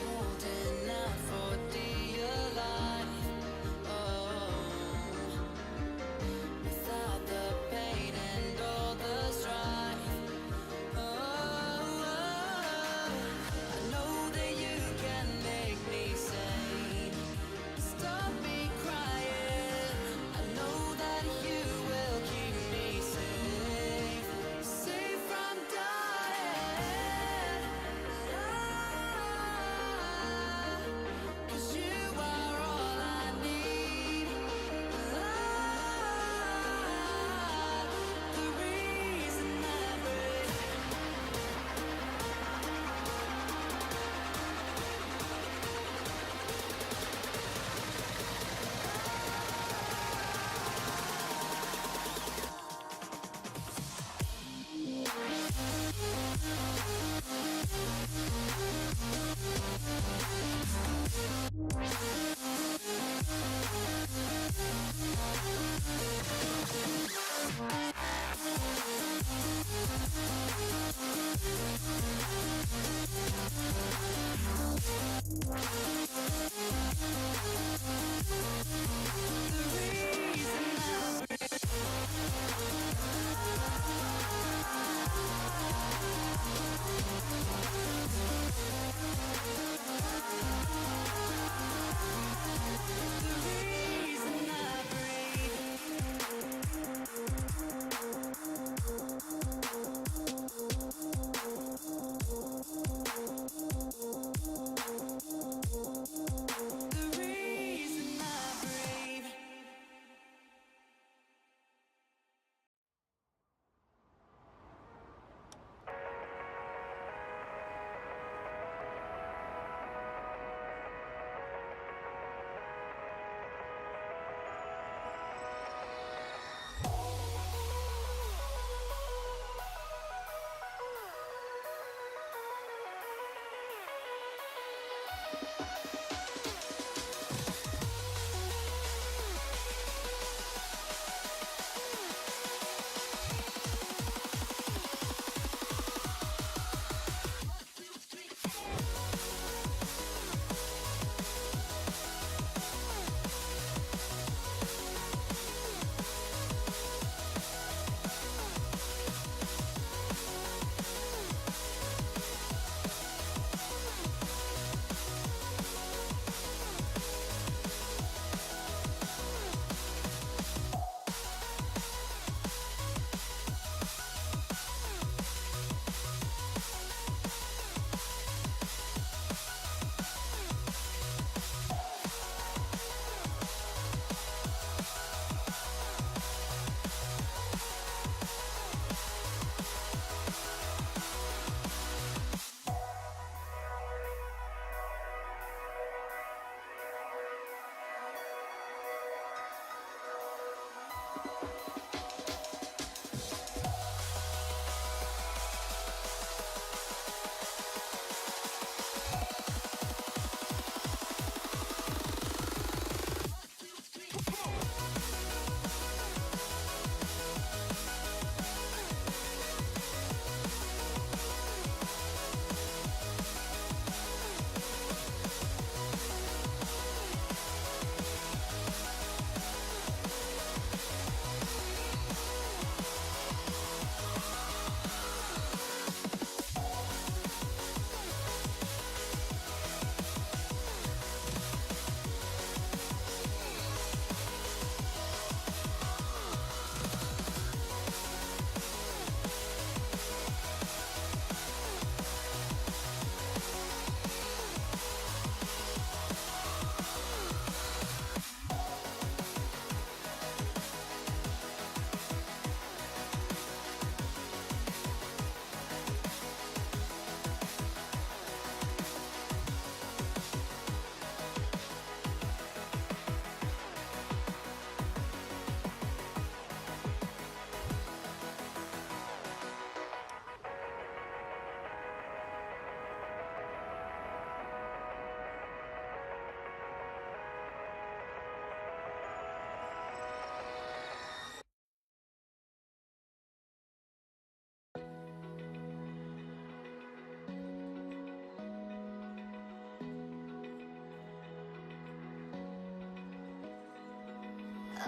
Holding out for dear life. Oh, without the pain and all the strife. Oh, I know that you can make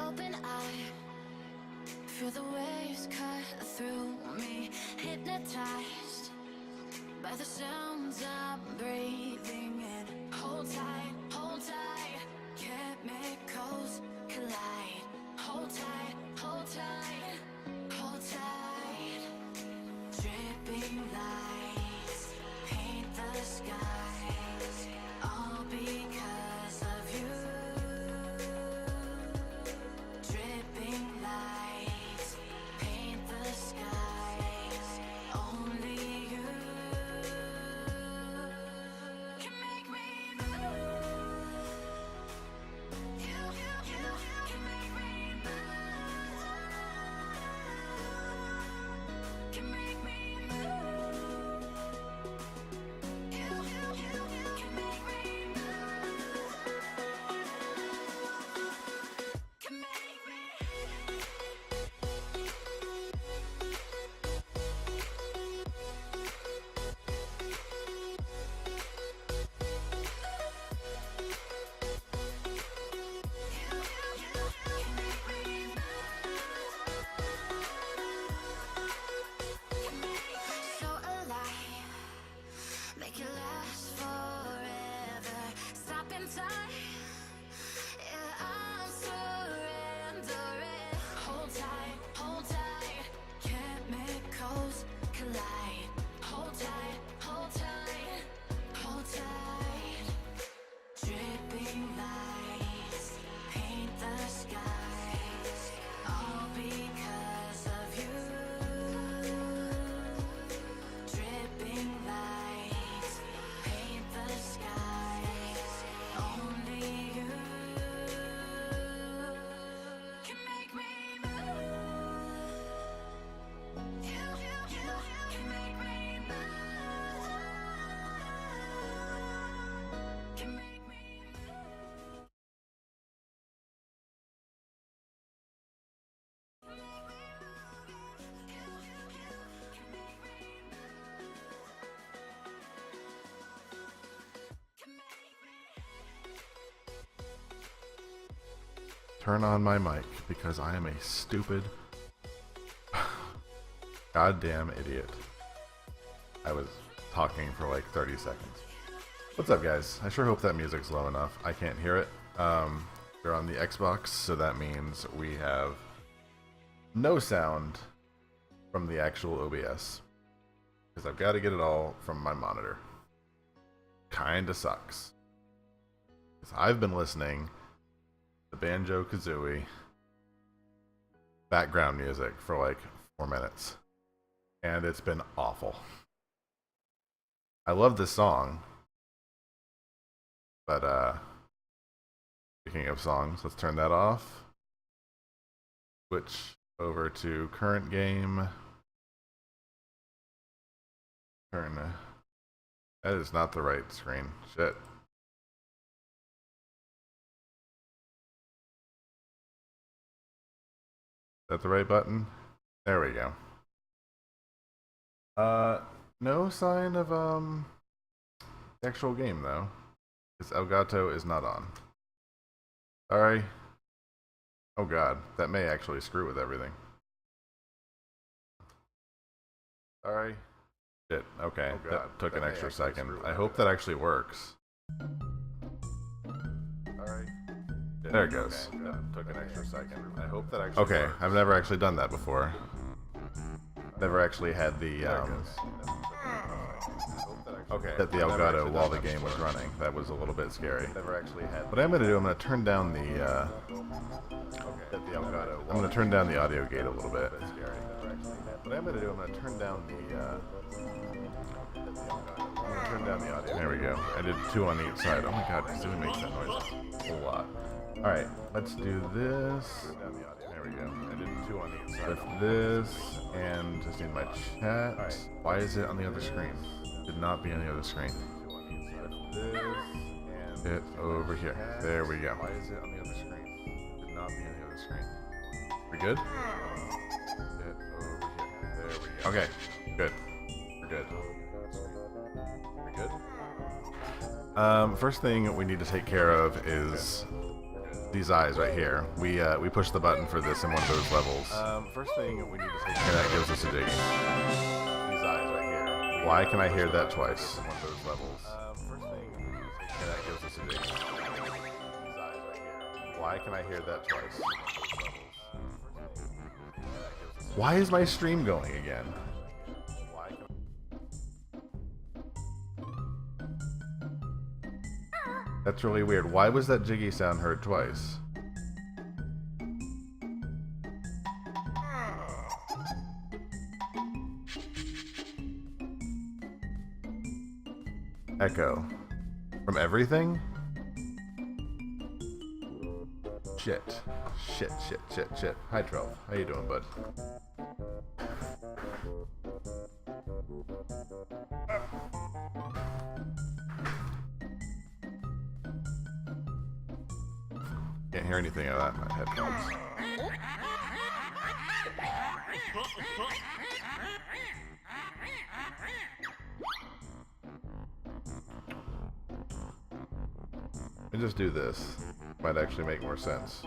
open eye, feel the waves cut through me, hypnotized by the sounds I'm breathing in. Hold tight, chemicals collide. Hold tight, hold tight, hold tight. Dripping lights paint the skies, all because of you. Dripping lights paint the skies, only you can make me move. You can make me move. Can make me move. You can make me move. Can make me. So alive, make it last forever. Stop in time, yeah, I'm surrendering. Hold tight, chemicals collide. Hold tight, hold tight, hold tight. Dripping lights paint the skies, all because of you. Dripping lights paint the skies, only you can make me move. You can make me move. Can make me move. Turn on my mic because I am a stupid goddamn idiot. I was talking for like 30 seconds. What's up, guys? I sure hope that music's low enough. I can't hear it. We're on the Xbox, so that means we have no sound from the actual OBS because I've got to get it all from my monitor. Kinda sucks. 'Cause I've been listening to Banjo-Kazooie background music for like 4 minutes, and it's been awful. I love this song, but speaking of songs, let's turn that off. Switch over to current game. Turn. That is not the right screen. Shit. Is that the right button? There we go. No sign of the actual game though. Because Elgato is not on. Sorry. Oh god, that may actually screw with everything. Sorry. Shit, okay, oh that took an extra second. I hope that actually works. Sorry. There it goes. Okay, that took an extra second. I hope that actually works. I've never actually done that before. Never actually had the hit the Elgato while the game was running. That was a little bit scary. What I'm gonna do, I'm gonna turn down the I'm gonna turn down the audio gate a little bit. What I'm gonna do, I'm gonna turn down the audio. There we go. I did 2 on each side. Oh my god, Kazooie makes that noise a whole lot. Alright, let's do this. There we go. I did 2 on each side. With this, and just need my chat. Why is it on the other screen? It did not be on the other screen. It over here. There we go. Why is it on the other screen? It did not be on the other screen. We good? It over here. There we go. Okay, good. We're good. We're good? First thing we need to take care of is these eyes right here. We push the button for this in one of those levels. First thing we need to take care of that gives us a jiggy. These eyes right here. Why can I hear that twice in one of those levels? First thing we need to take care of that gives us a jiggy. These eyes right here. Why can I hear that twice? Why is my stream going again? That's really weird. Why was that jiggy sound heard twice? Echo. From everything? Shit. Shit. Hi, 12. How you doing, bud? Can't hear anything out of that in my headphones. Let me just do this. Might actually make more sense.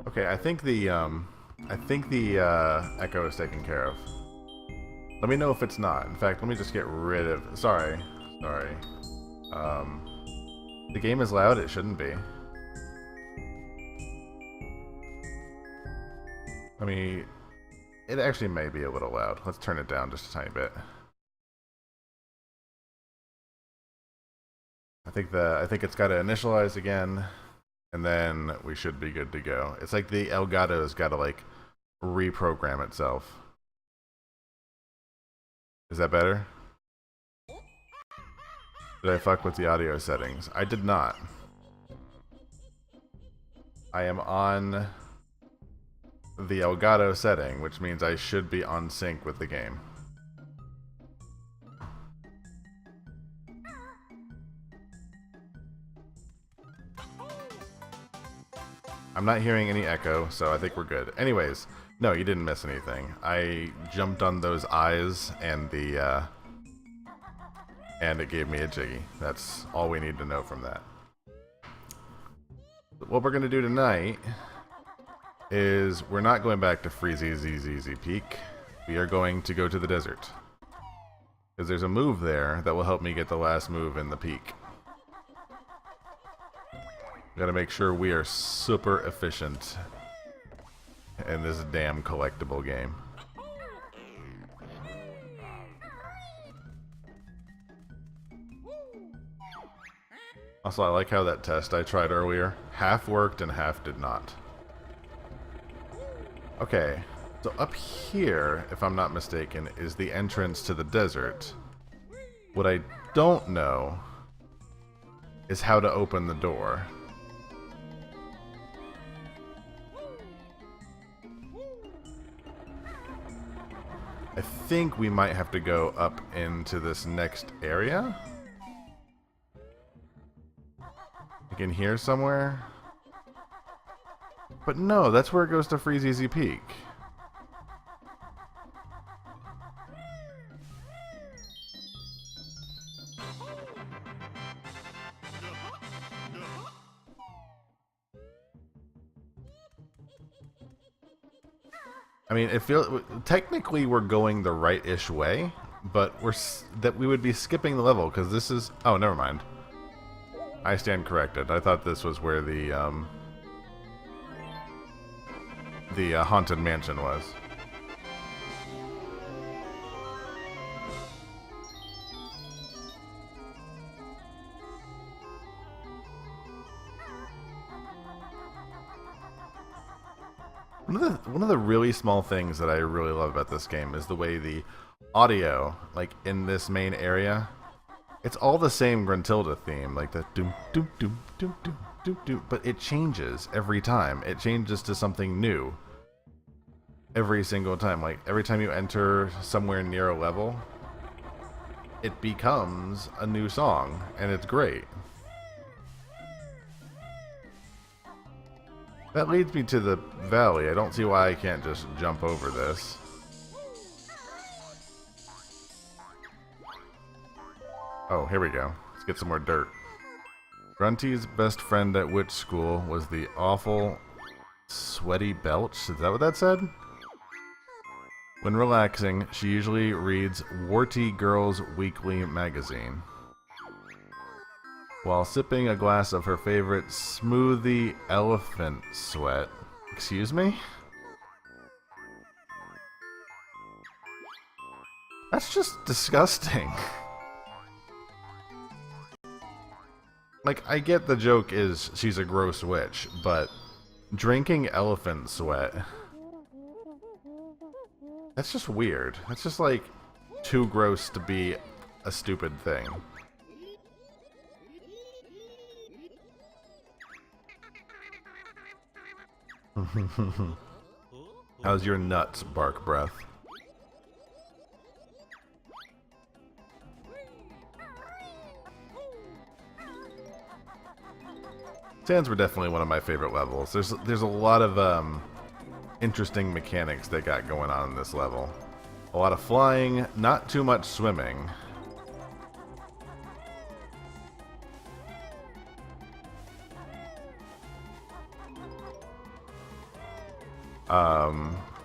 Okay, I think the echo is taken care of. Let me know if it's not. In fact, let me just get rid of. Sorry. The game is loud. It shouldn't be. I mean, it actually may be a little loud. Let's turn it down just a tiny bit. I think it's got to initialize again, and then we should be good to go. It's like the Elgato's got to like reprogram itself. Is that better? Did I fuck with the audio settings? I did not. I am on the Elgato setting, which means I should be on sync with the game. I'm not hearing any echo, so I think we're good. Anyways, no, you didn't miss anything. I jumped on those eyes and and it gave me a jiggy. That's all we need to know from that. What we're gonna do tonight is we're not going back to Freezy ZZZ Peak. We are going to go to the desert. Because there's a move there that will help me get the last move in the peak. We gotta make sure we are super efficient in this damn collectible game. Also, I like how that test I tried earlier half worked and half did not. Okay, so up here, if I'm not mistaken, is the entrance to the desert. What I don't know is how to open the door. I think we might have to go up into this next area. I can hear somewhere. But no, that's where it goes to Freezy Peak. I mean, it feels technically we're going the right-ish way, but we would be skipping the level because this is. Oh, never mind. I stand corrected. I thought this was where the haunted mansion was. One of the really small things that I really love about this game is the way the audio, like in this main area, it's all the same Gruntilda theme, like the doom doom doom doom doom doom doom, but it changes every time. It changes to something new every single time. Like every time you enter somewhere near a level, it becomes a new song, and it's great. That leads me to the valley. I don't see why I can't just jump over this. Oh, here we go. Let's get some more dirt. Grunty's best friend at witch school was the awful sweaty belch. Is that what that said? When relaxing, she usually reads Warty Girls Weekly magazine while sipping a glass of her favorite smoothie elephant sweat. Excuse me? That's just disgusting. Like, I get the joke is she's a gross witch, but drinking elephant sweat, that's just weird. That's just, like, too gross to be a stupid thing. How's your nuts, bark breath? Sands were definitely one of my favorite levels. There's a lot of interesting mechanics they got going on in this level. A lot of flying, not too much swimming.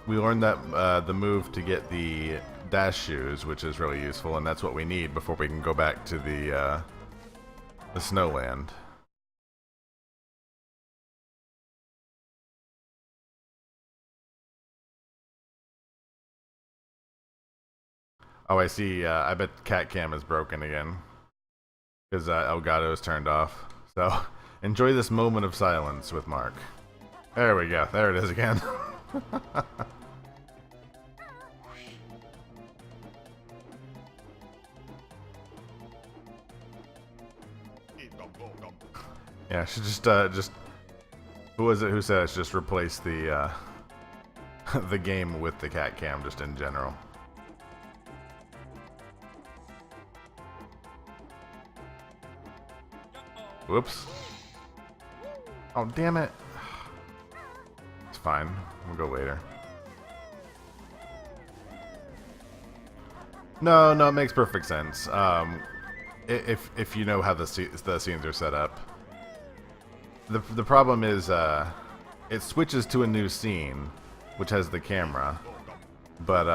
We learned that the move to get the dash shoes, which is really useful, and that's what we need before we can go back to the snowland. Oh, I see. I bet cat cam is broken again because Elgato is turned off. So enjoy this moment of silence with Mark. There we go. There it is again. Yeah, should just who was it who said it's just replace the the game with the cat cam just in general. Whoops. Oh, damn it. It's fine. We'll go later. No, it makes perfect sense. If you know how the scenes are set up. The problem is it switches to a new scene, which has the camera, but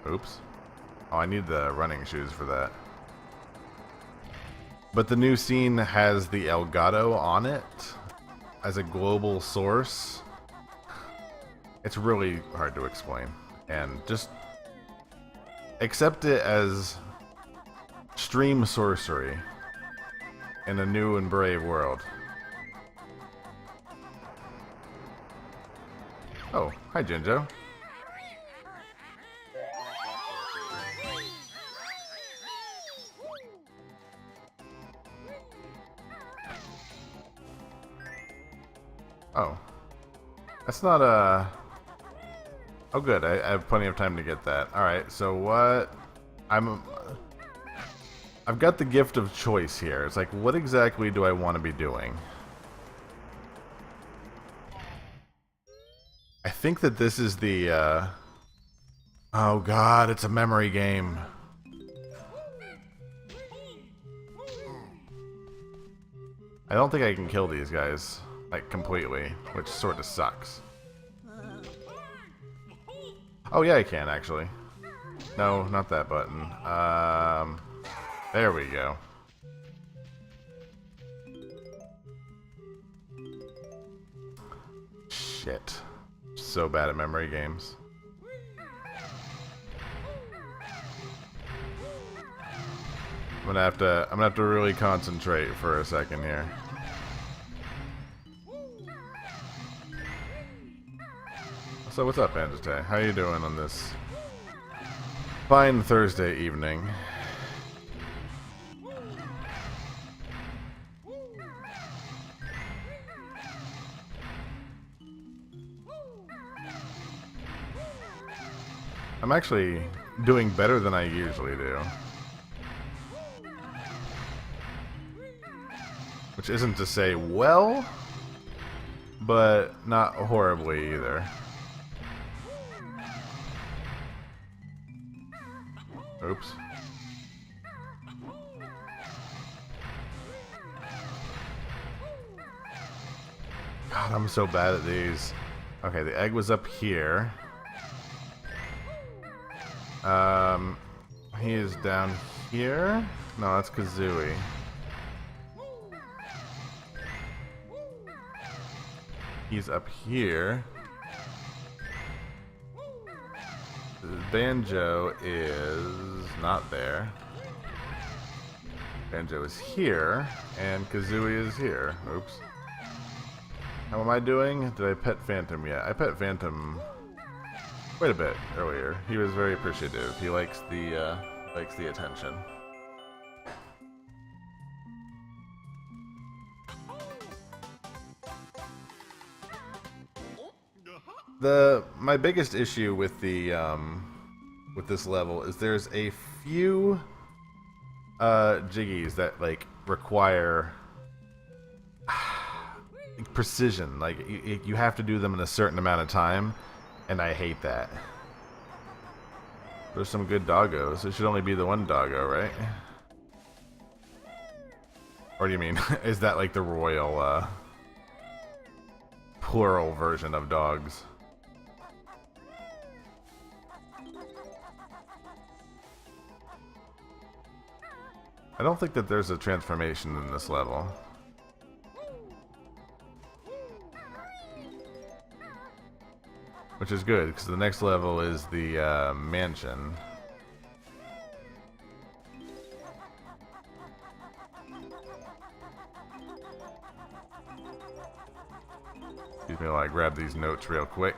oops. Oh, I need the running shoes for that. But the new scene has the Elgato on it as a global source. It's really hard to explain, and just accept it as stream sorcery in a new and brave world. Oh, hi Jinjo. Oh. That's not a... Oh good, I have plenty of time to get that. Alright, so what... I've got the gift of choice here. It's like, what exactly do I want to be doing? I think that this is the, Oh god, it's a memory game. I don't think I can kill these guys, like, completely, which sort of sucks. Oh yeah, I can, actually. No, not that button. There we go. Shit. So bad at memory games. I'm gonna have to really concentrate for a second here. So what's up, Banjo-Kazooie? How you doing on this fine Thursday evening? I'm actually doing better than I usually do. Which isn't to say well, but not horribly either. Oops. God, I'm so bad at these. Okay, the egg was up here. He is down here. No, that's Kazooie. He's up here. Banjo is not there. Banjo is here, and Kazooie is here. Oops. How am I doing? Did I pet Phantom yet? I pet Phantom quite a bit earlier. He was very appreciative. He likes the attention. My biggest issue with the with this level is there's a few jiggies that like require precision. Like you have to do them in a certain amount of time, and I hate that. There's some good doggos. It should only be the one doggo, right? Or do you mean is that like the royal plural version of dogs? I don't think that there's a transformation in this level. Which is good, because the next level is the mansion. Excuse me while I grab these notes real quick.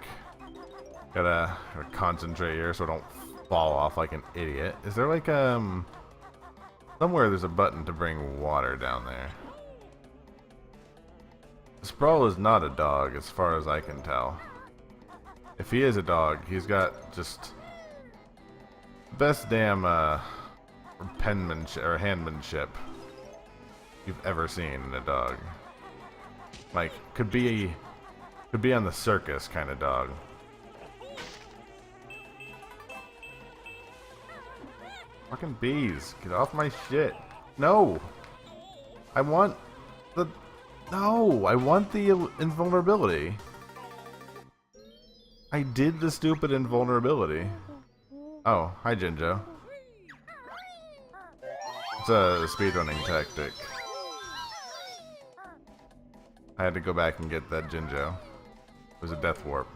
Gotta concentrate here so I don't fall off like an idiot. Is there like somewhere there's a button to bring water down there? Sprawl is not a dog as far as I can tell. If he is a dog, he's got just best damn penmanship or handmanship you've ever seen in a dog. Like could be on the circus kind of dog. Fucking bees, get off my shit. No! I want the invulnerability. I did the stupid invulnerability. Oh, hi Jinjo. It's a speedrunning tactic. I had to go back and get that Jinjo. It was a death warp.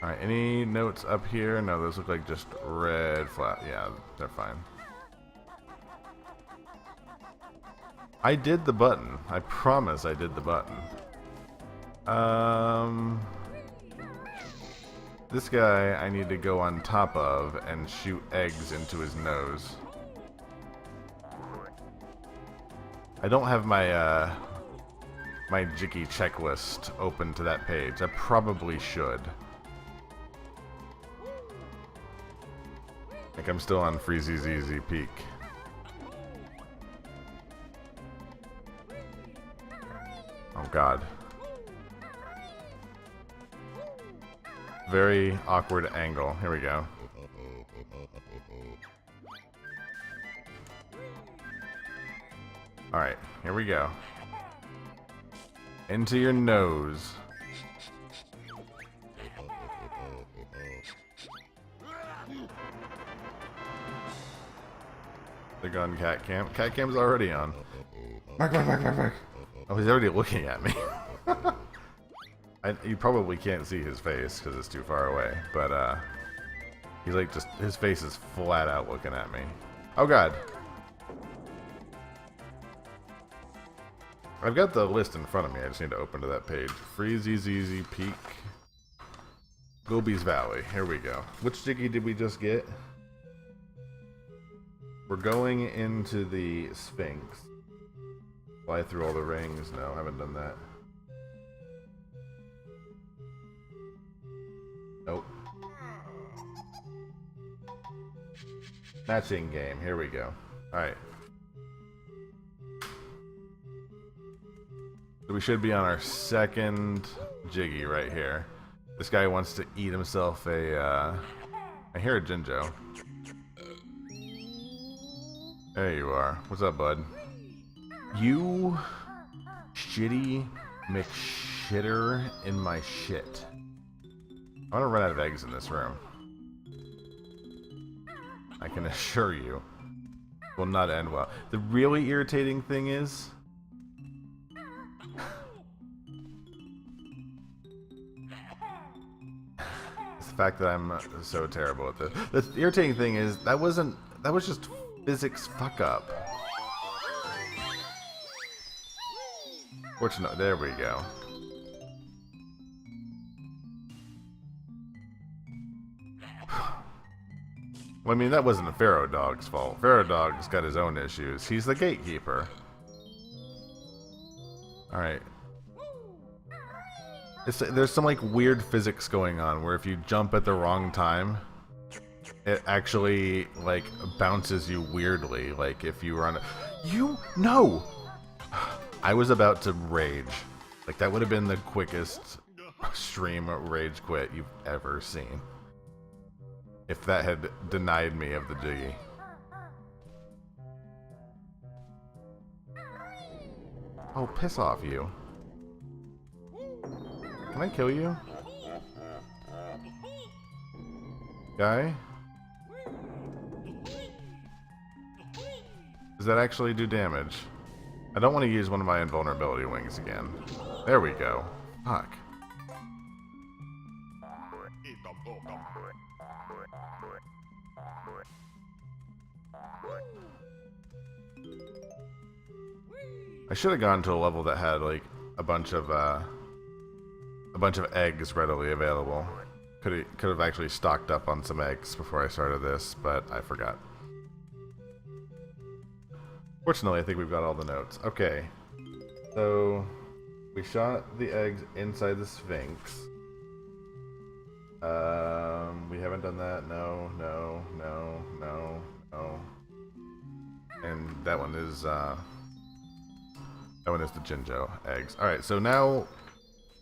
Alright, any notes up here? No, those look like just red flat. Yeah, they're fine. I did the button. I promise I did the button. This guy I need to go on top of and shoot eggs into his nose. I don't have my my Jiggy checklist open to that page. I probably should. Like I'm still on Freezy's Easy Peak. Oh god. Very awkward angle. Here we go. Alright, here we go. Into your nose. The gun cat cam. Cat cam's already on. Mark. Oh, he's already looking at me. You probably can't see his face because it's too far away, but he's like just his face is flat out looking at me. Oh god. I've got the list in front of me. I just need to open to that page. Freezy's Easy Peak. Gobi's Valley. Here we go. Which Jiggy did we just get? We're going into the Sphinx. Fly through all the rings. No, I haven't done that. Nope. Matching game. Here we go. Alright. So we should be on our second Jiggy right here. This guy wants to eat himself a, I hear a Jinjo. There you are. What's up, bud? You shitty McShitter in my shit. I'm gonna run out of eggs in this room. I can assure you. Will not end well. The really irritating thing is... it's the fact that I'm so terrible at this. The irritating thing is, that was just physics fuck up. Fortunately, there we go. Well, I mean, that wasn't a Pharaoh Dog's fault. Pharaoh Dog's got his own issues. He's the gatekeeper. Alright. There's some, like, weird physics going on where if you jump at the wrong time, it actually, like, bounces you weirdly. Like, if you were on a... No! I was about to rage. Like, that would have been the quickest stream rage quit you've ever seen. If that had denied me of the Jiggy. Oh, piss off, you. Can I kill you? Guy? Does that actually do damage? I don't want to use one of my invulnerability wings again. There we go. Fuck. I should have gone to a level that had like a bunch of eggs readily available. Could have actually stocked up on some eggs before I started this, but I forgot. Fortunately, I think we've got all the notes. Okay, so we shot the eggs inside the Sphinx. We haven't done that. No. And that one is the Jinjo eggs. All right, so now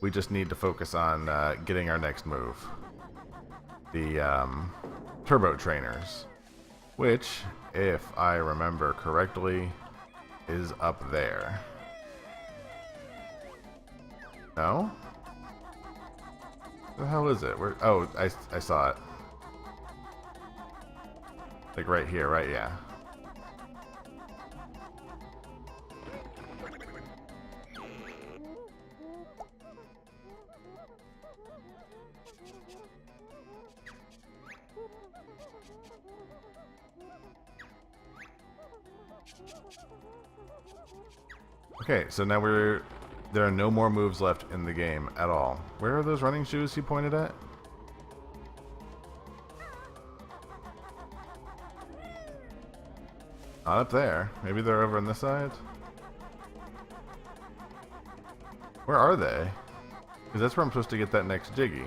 we just need to focus on getting our next move, the Turbo Trainers, which, if I remember correctly, is up there. No? Where the hell is it? Where? Oh, I saw it. Like right here, right? Yeah. Okay, so now there are no more moves left in the game at all. Where are those running shoes you pointed at? Not up there. Maybe they're over on this side? Where are they? Because that's where I'm supposed to get that next Jiggy.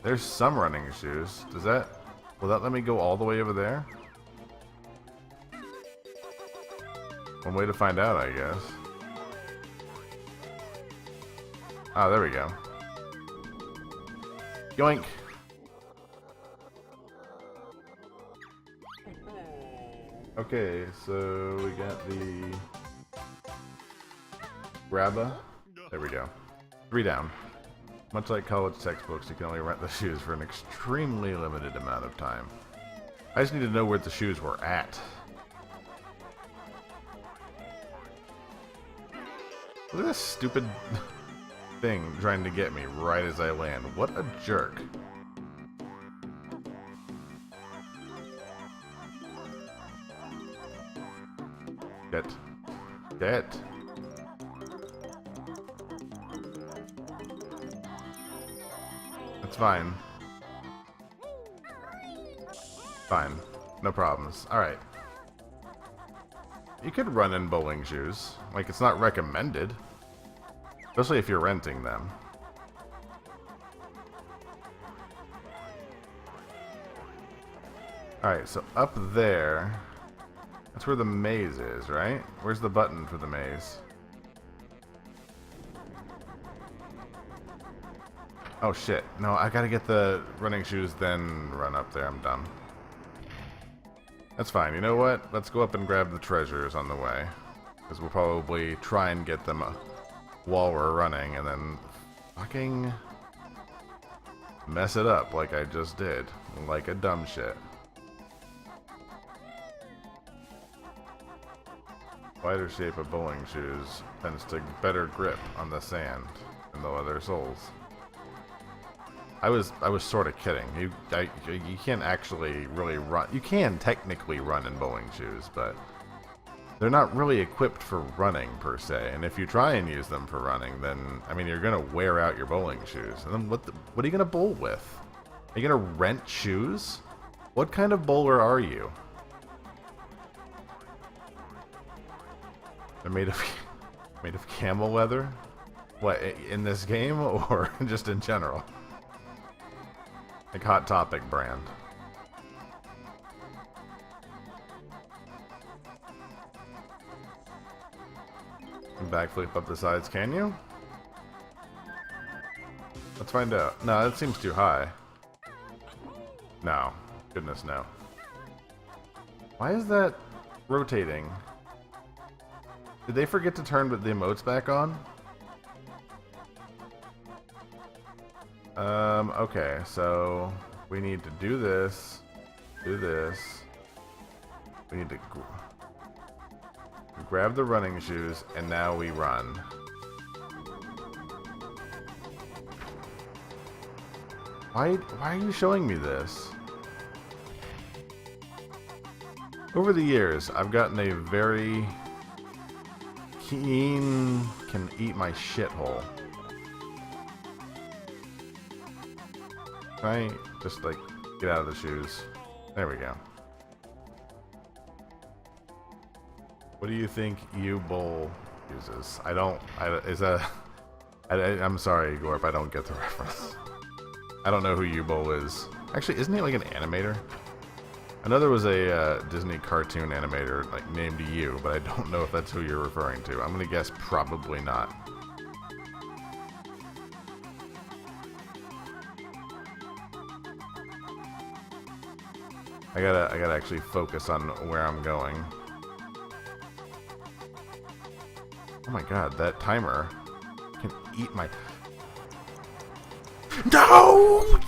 There's some running shoes. Will that let me go all the way over there? One way to find out, I guess. Ah, there we go. Yoink! Okay, so we got the Grabba. There we go. 3 down. Much like college textbooks, you can only rent the shoes for an extremely limited amount of time. I just need to know where the shoes were at. Look at this stupid thing trying to get me right as I land. What a jerk. Get. That's fine. Fine. No problems. Alright. You could run in bowling shoes. Like, it's not recommended. Especially if you're renting them. Alright, so up there, that's where the maze is, right? Where's the button for the maze? Oh shit. No, I gotta get the running shoes, then run up there. I'm dumb. That's fine. You know what? Let's go up and grab the treasures on the way. Because we'll probably try and get them while we're running, and then fucking mess it up like I just did. Like a dumb shit. Wider shape of bowling shoes tends to better grip on the sand and the leather soles. I was sort of kidding. You can't actually really run. You can technically run in bowling shoes, but they're not really equipped for running per se. And if you try and use them for running, then I mean you're gonna wear out your bowling shoes. And then what are you gonna bowl with? Are you gonna rent shoes? What kind of bowler are you? They're made of camel leather? What, in this game or just in general? Like Hot Topic brand. Backflip up the sides, can you? Let's find out. No, that seems too high. No. Goodness, no. Why is that rotating? Did they forget to turn the emotes back on? Okay, so we need to do this, we need to grab the running shoes, and now we run. Why are you showing me this? Over the years, I've gotten a very keen, can eat my shithole. Right? Just like get out of the shoes. There we go. What do you think U-Bowl uses? I'm sorry, Gorp, I don't get the reference. I don't know who U-Bowl is. Actually, isn't he like an animator? I know there was a Disney cartoon animator like named U, but I don't know if that's who you're referring to. I'm gonna guess probably not. I gotta actually focus on where I'm going. Oh my god, that timer can eat my... No!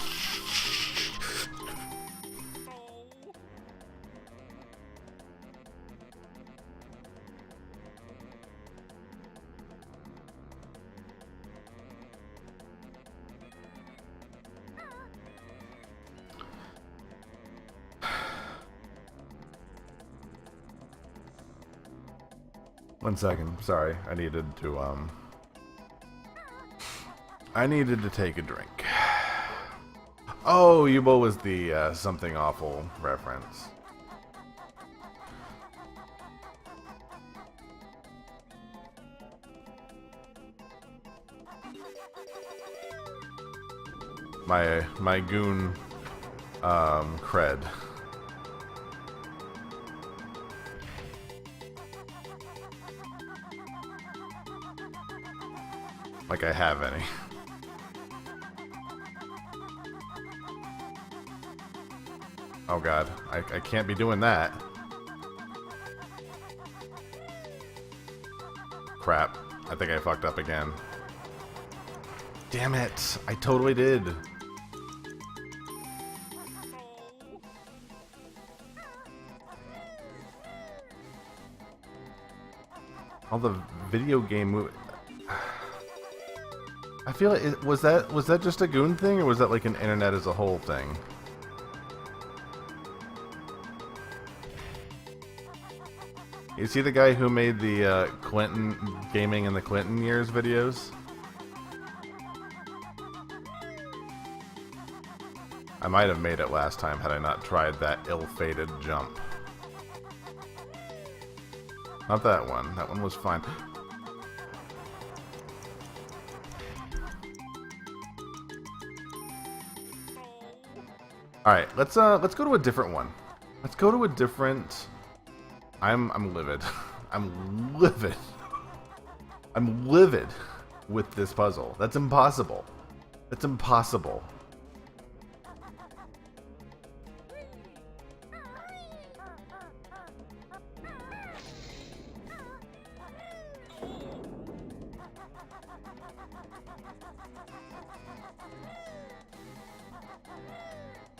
One second, sorry. I needed to take a drink. Oh, U-Bowl was the something awful reference. My goon cred. Like I have any. Oh god, I can't be doing that. Crap, I think I fucked up again. Damn it, I totally did. All the video game I feel like was that just a goon thing, or was that like an internet as a whole thing? You see the guy who made the Clinton gaming in the Clinton years videos? I might have made it last time had I not tried that ill-fated jump. Not that one. That one was fine. All right, let's go to a different one. Let's go to a different... I'm livid. I'm livid. I'm livid with this puzzle. That's impossible. That's impossible.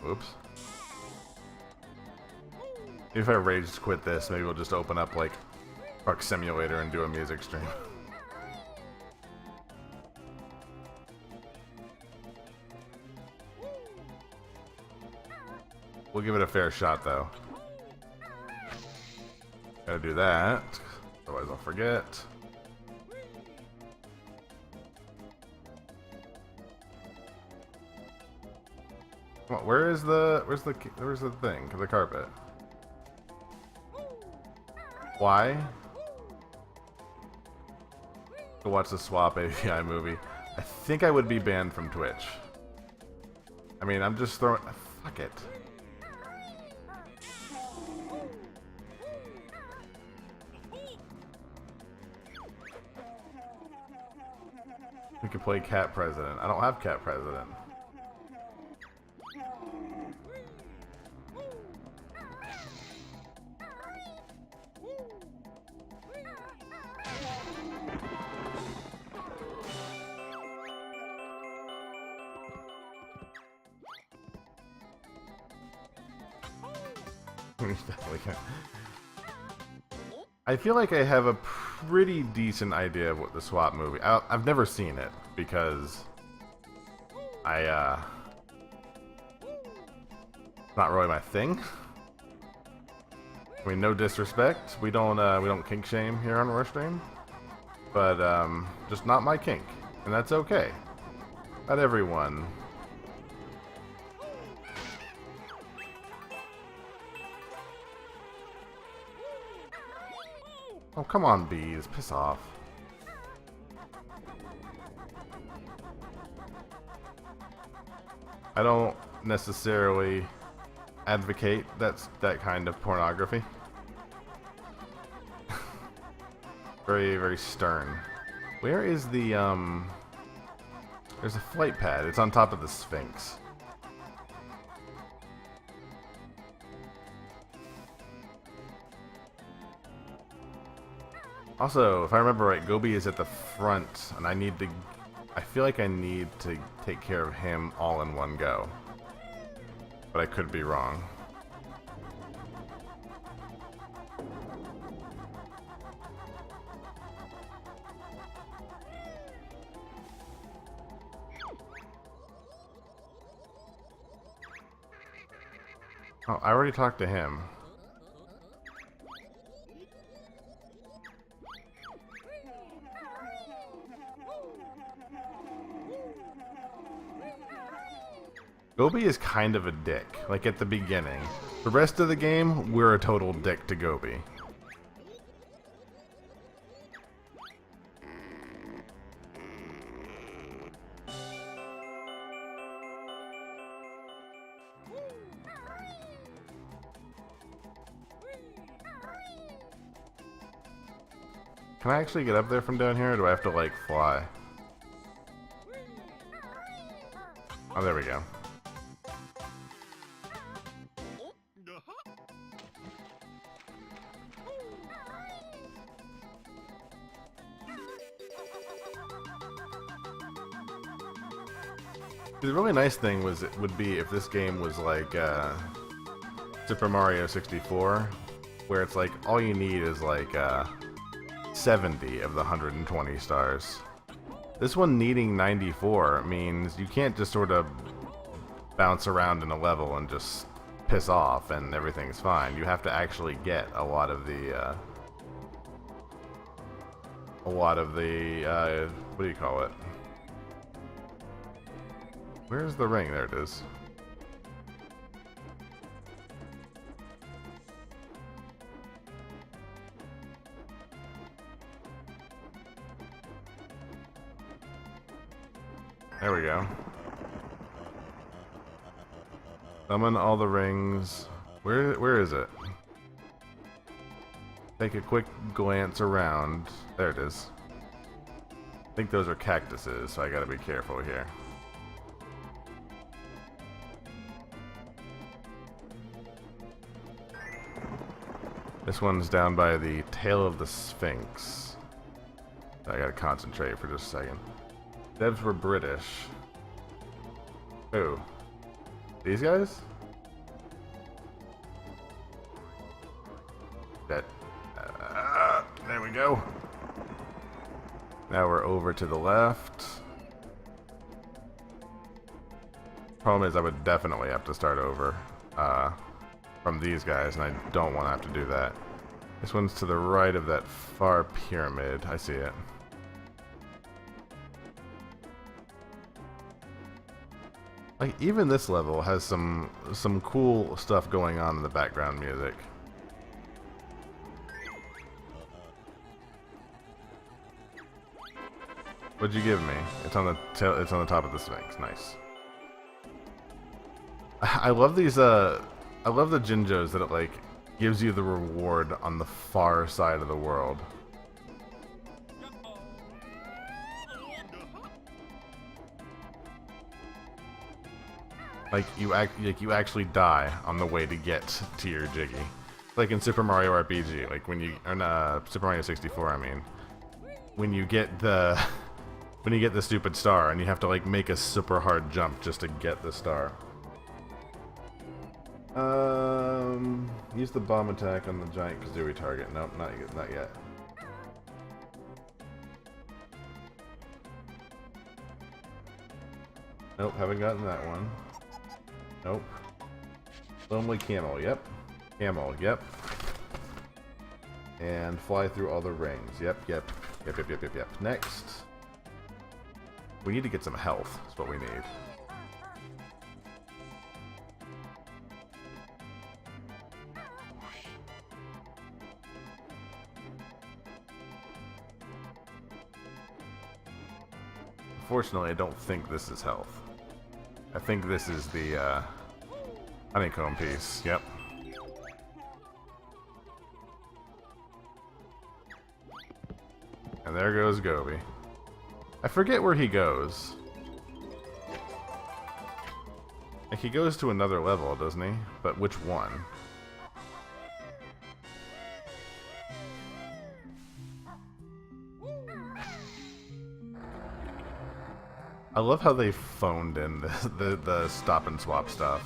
Oops. If I rage quit this, maybe we'll just open up like Truck Simulator and do a music stream. We'll give it a fair shot though. Gotta do that, otherwise I'll forget. Come on, where's the thing? The carpet. Why? To watch the Swap API movie. I think I would be banned from Twitch. I mean, I'm just throwing... Fuck it. We could play Cat President. I don't have Cat President. I feel like I have a pretty decent idea of what the Swap movie... I've never seen it because not really my thing. I mean, no disrespect. We don't kink shame here on Roarstream, but just not my kink, and that's okay. Not everyone. Oh, come on, bees. Piss off. I don't necessarily advocate that kind of pornography. Very, very stern. Where is the, There's a flight pad. It's on top of the Sphinx. Also, if I remember right, Gobi is at the front, and I feel like I need to take care of him all in one go. But I could be wrong. Oh, I already talked to him. Gobi is kind of a dick, like at the beginning. The rest of the game, we're a total dick to Gobi. Can I actually get up there from down here, or do I have to, like, fly? Oh, there we go. The really nice thing would be if this game was like Super Mario 64, where it's like all you need is like 70 of the 120 stars. This one needing 94 means you can't just sort of bounce around in a level and just piss off and everything's fine. You have to actually get a lot of the what do you call it? Where's the ring? There it is. There we go. Summon all the rings. Where is it? Take a quick glance around. There it is. I think those are cactuses, so I gotta be careful here. This one's down by the tail of the Sphinx. I gotta concentrate for just a second. Devs were British. Who? These guys? That. There we go. Now we're over to the left. Problem is, I would definitely have to start over from these guys, and I don't want to have to do that. This one's to the right of that far pyramid. I see it. Like, even this level has some cool stuff going on in the background music. What'd you give me? It's on the top of the Sphinx. Nice. I love these. I love the Jinjos that it like gives you the reward on the far side of the world. Like you actually die on the way to get to your Jiggy. Like in Super Mario RPG, like when you Super Mario 64, I mean, when you get the stupid star and you have to like make a super hard jump just to get the star. Use the bomb attack on the giant Kazooie target. Nope, not yet. Nope, haven't gotten that one. Nope. Lonely camel, yep. Camel, yep. And fly through all the rings. Yep. Next. We need to get some health. That's what we need. Unfortunately, I don't think this is health. I think this is the honeycomb piece. Yep. And there goes Gobi. I forget where he goes. Like, he goes to another level, doesn't he? But which one? I love how they phoned in the stop and swap stuff.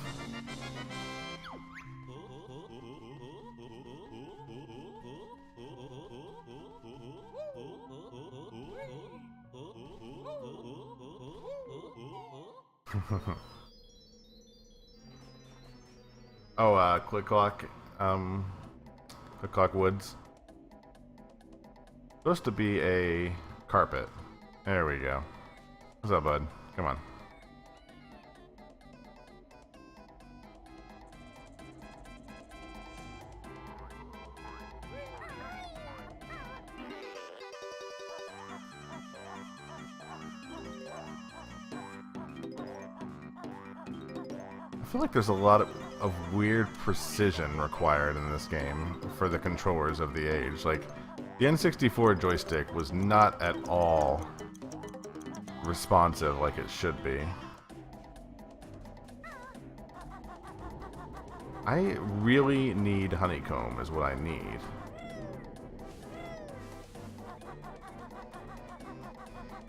Oh, Click Clock Woods. Supposed to be a carpet. There we go. What's up, bud? Come on. I feel like there's a lot of weird precision required in this game for the controllers of the age. Like, the N64 joystick was not at all responsive like it should be. I really need honeycomb is what I need.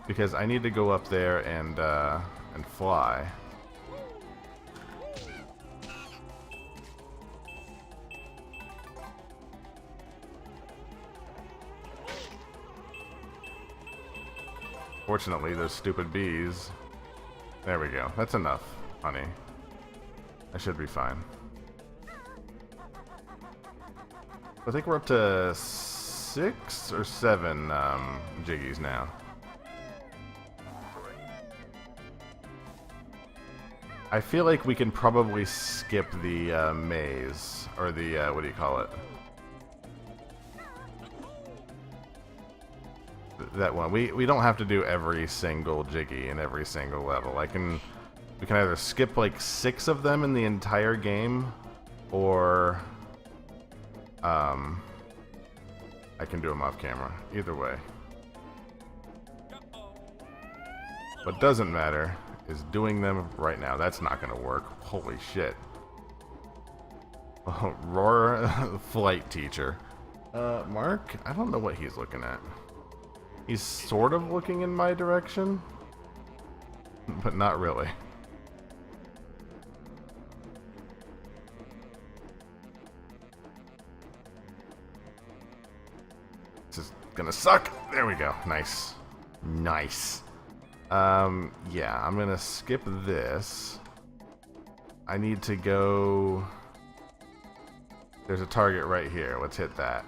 Because I need to go up there and fly. Fortunately, those stupid bees. There we go. That's enough, honey. I should be fine. I think we're up to 6 or 7 Jiggies now. I feel like we can probably skip the maze, or the, what do you call it? That one. We don't have to do every single Jiggy in every single level. We can either skip like 6 of them in the entire game, or I can do them off camera. Either way. What doesn't matter is doing them right now. That's not gonna work. Holy shit. Oh, Roar flight teacher. Mark? I don't know what he's looking at. He's sort of looking in my direction, but not really. This is gonna suck. There we go. Nice. Nice. Yeah, I'm gonna skip this. I need to go... There's a target right here. Let's hit that.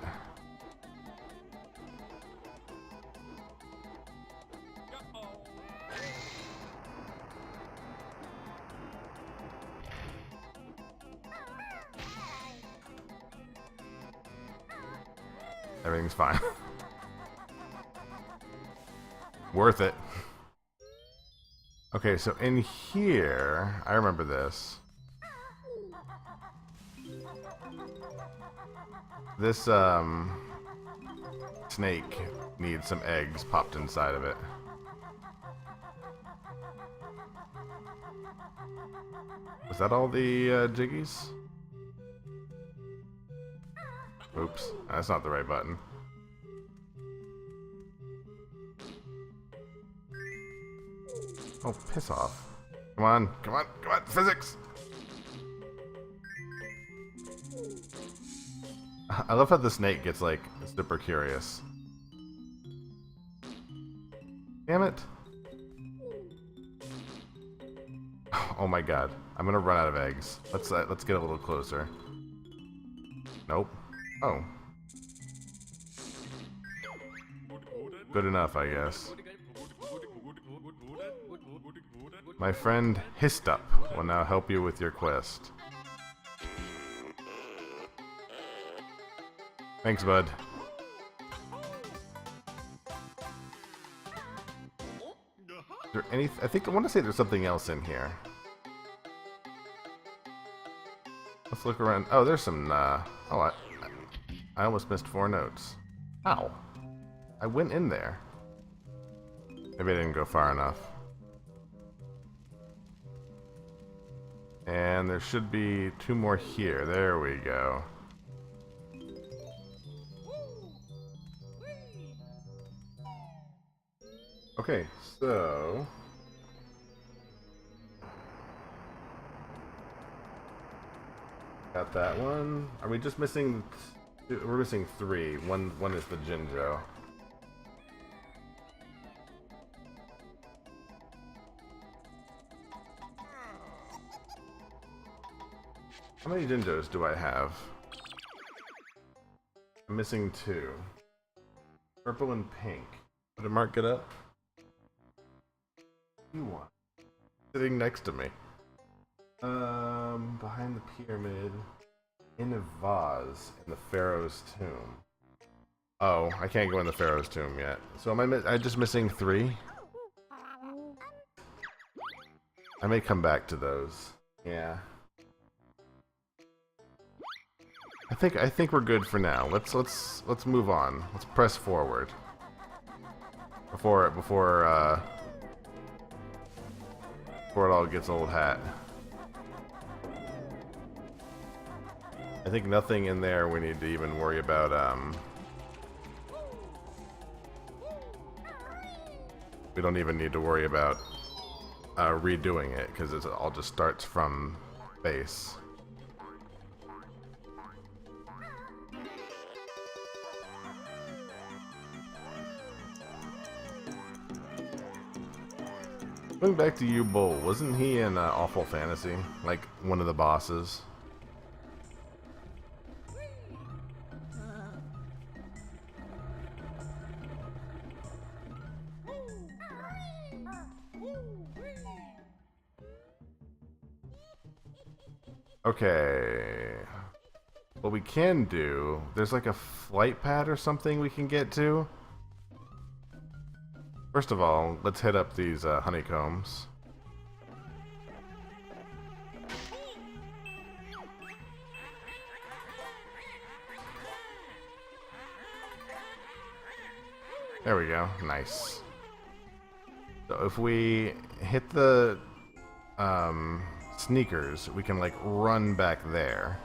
Everything's fine. Worth it. Okay, so in here, I remember this. This, snake needs some eggs popped inside of it. Was that all the, jiggies? Oops, that's not the right button. Oh, piss off. Come on, come on, come on, physics! I love how the snake gets, like, super curious. Damn it. Oh my god, I'm gonna run out of eggs. Let's get a little closer. Nope. Oh. Good enough, I guess. My friend Histup will now help you with your quest. Thanks, bud. Is there any? I want to say there's something else in here. Let's look around. Oh, there's some. Oh, I almost missed 4 notes. Ow! I went in there. Maybe I didn't go far enough. And there should be 2 more here. There we go. Okay, so... got that one. Are we just missing... We're missing 3. One is the Jinjo. How many Jinjos do I have? I'm missing 2. Purple and pink. Did Mark get up? You want? Sitting next to me. Behind the pyramid. In a vase in the Pharaoh's tomb. Oh, I can't go in the Pharaoh's tomb yet. So am I just missing 3? I may come back to those. Yeah. I think we're good for now. Let's move on. Let's press forward. Before it all gets old hat. I think nothing in there we need to even worry about, we don't even need to worry about redoing it, because it all just starts from base. Going back to you, Bull, wasn't he in Awful Fantasy? Like, one of the bosses? Okay. What we can do, there's like a flight pad or something we can get to. First of all, let's hit up these honeycombs. There we go. Nice. So if we hit the sneakers, we can like run back there.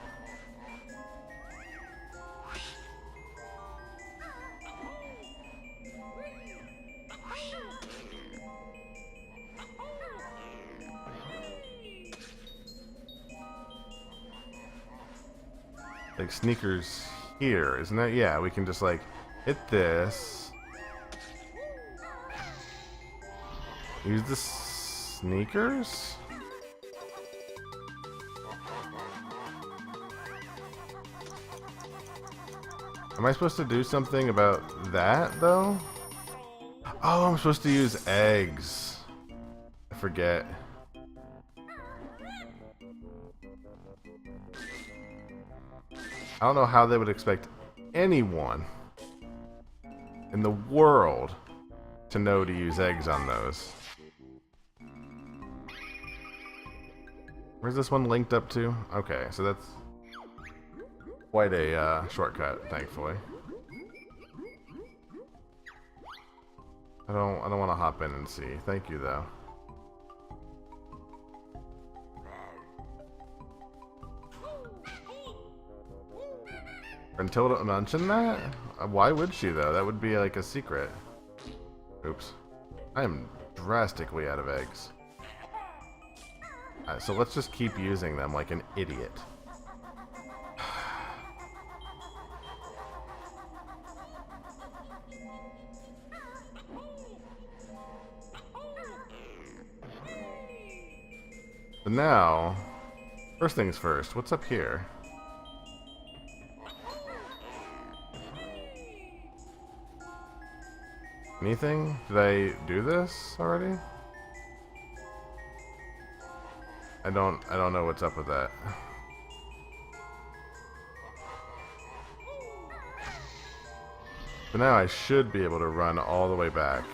Like sneakers here, isn't it? Yeah, we can just like hit this. Use the sneakers? Am I supposed to do something about that though? Oh, I'm supposed to use eggs. I forget. I don't know how they would expect anyone in the world to know to use eggs on those. Where's this one linked up to? Okay, so that's quite a shortcut, thankfully. I don't want to hop in and see. Thank you though. Until mentioned that? Why would she though? That would be like a secret. Oops. I am drastically out of eggs. So let's just keep using them like an idiot. But now, first things first, what's up here? Anything? Did I do this already? I don't know what's up with that. So now I should be able to run all the way back.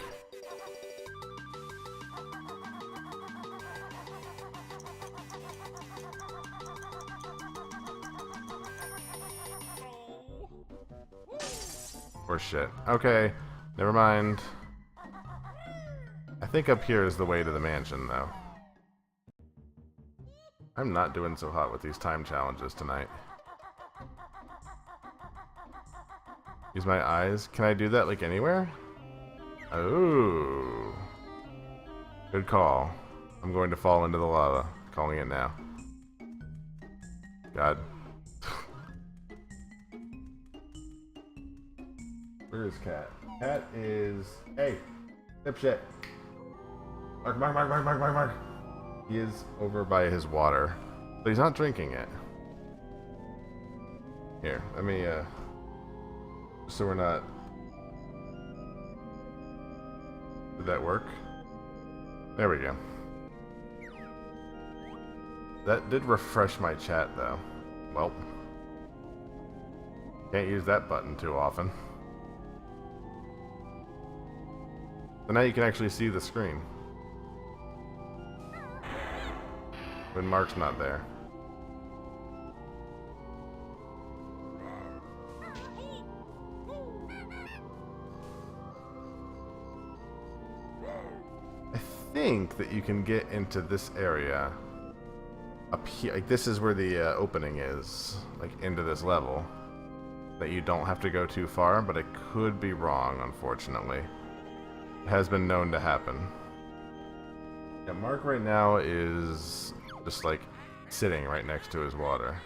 Or shit. Okay, never mind. I think up here is the way to the mansion, though. I'm not doing so hot with these time challenges tonight. Use my eyes. Can I do that, like, anywhere? Oh. Good call. I'm going to fall into the lava. Calling it now. God. Where is Cat? Cat is... Hey! Dipshit! Mark, mark, mark, mark, mark, mark, mark! He is over by his water. But he's not drinking it. Here, let me, so we're not... Did that work? There we go. That did refresh my chat, though. Well. Can't use that button too often. So now you can actually see the screen. When Mark's not there. I think that you can get into this area up here. Like this is where the opening is, like into this level. That you don't have to go too far, but it could be wrong, unfortunately. It has been known to happen. Yeah, Mark right now is just like sitting right next to his water.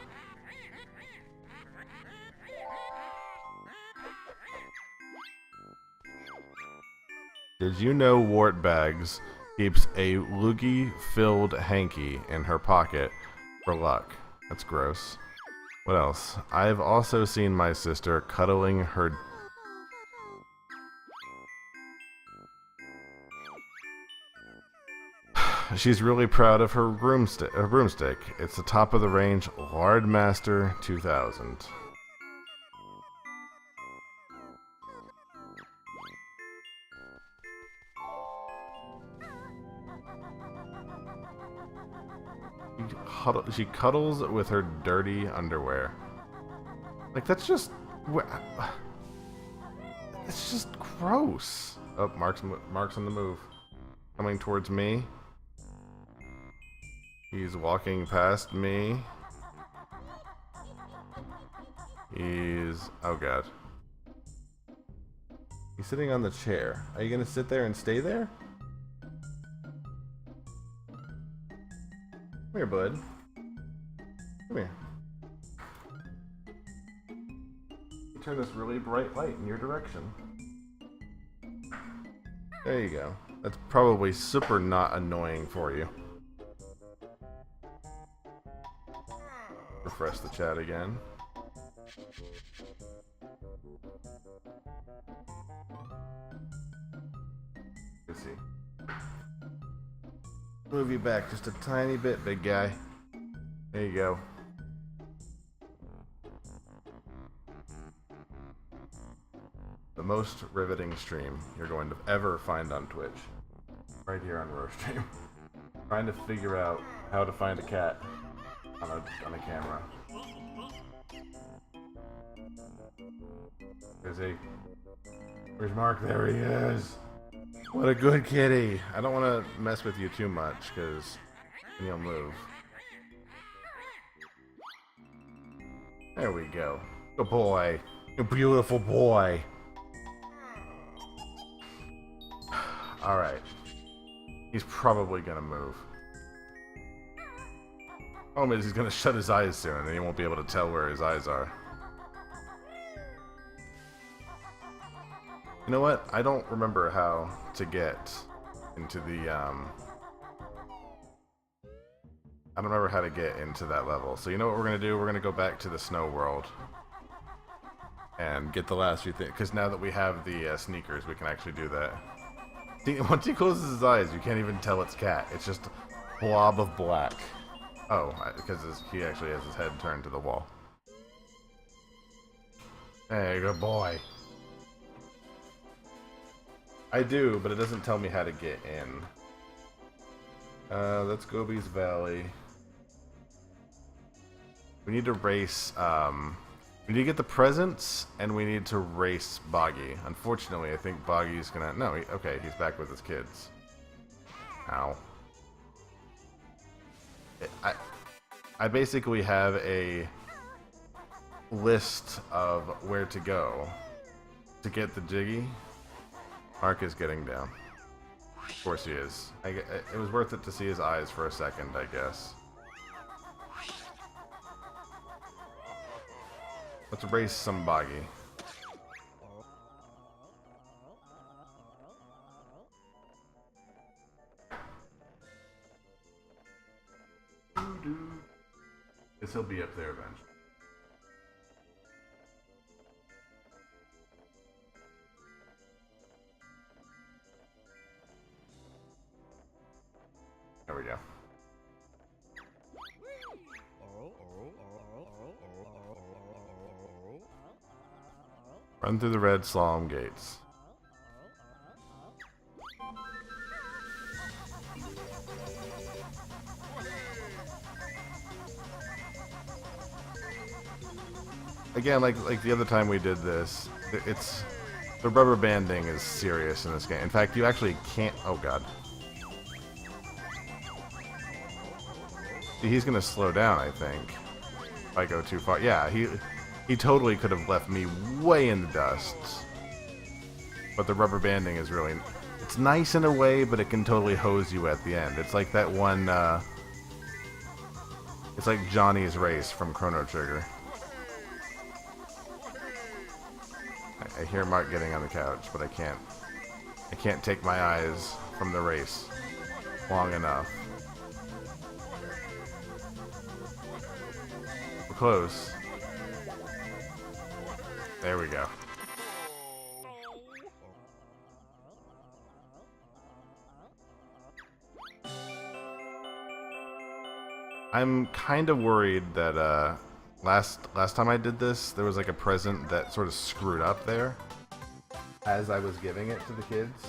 Did you know Wartbags keeps a loogie-filled hanky in her pocket for luck? That's gross. What else? I've also seen my sister cuddling her... She's really proud of her broomstick. It's the top of the range Lardmaster 2000. She cuddles with her dirty underwear. Like, that's just... It's just gross. Oh, Mark's on the move. Coming towards me. He's walking past me. Oh god. He's sitting on the chair. Are you gonna sit there and stay there? Come here, bud. Come here. Turn this really bright light in your direction. There you go. That's probably super not annoying for you. Refresh the chat again. Let's see. Move you back just a tiny bit, big guy. There you go. The most riveting stream you're going to ever find on Twitch. Right here on Roarstream. Trying to figure out how to find a cat on a camera. Is he? Where's Mark? There he is! What a good kitty! I don't want to mess with you too much, because then you'll move. There we go. Good boy. A beautiful boy. Alright. He's probably gonna move. Problem is, he's gonna shut his eyes soon, and he won't be able to tell where his eyes are. You know what? I don't remember how to get into the, I don't remember how to get into that level. So you know what we're gonna do? We're gonna go back to the snow world. And get the last few things. Because now that we have the sneakers, we can actually do that. See, once he closes his eyes, you can't even tell it's cat. It's just a blob of black. Oh, because he actually has his head turned to the wall. Hey, good boy. I do, but it doesn't tell me how to get in. That's Gobi's Valley. We need to race, we need to get the presents, and we need to race Boggy. Unfortunately, I think Boggy's gonna... No, okay, he's back with his kids. Ow. I basically have a list of where to go to get the Jiggy. Mark is getting down. Of course he is. It was worth it to see his eyes for a second, I guess. Let's race some Boggy. Guess he'll be up there eventually. There we go. Run through the red slalom gates. Again, like the other time we did this, it's the rubber banding is serious in this game. In fact, you actually can't. Oh god. See, he's gonna slow down, I think, if I go too far. Yeah, he totally could have left me way in the dust. But the rubber banding is really... It's nice in a way, but it can totally hose you at the end. It's like that one, it's like Johnny's Race from Chrono Trigger. I hear Mark getting on the couch, but I can't take my eyes from the race long enough. We're close. There we go. I'm kind of worried that last time I did this, there was like a present that sort of screwed up there as I was giving it to the kids.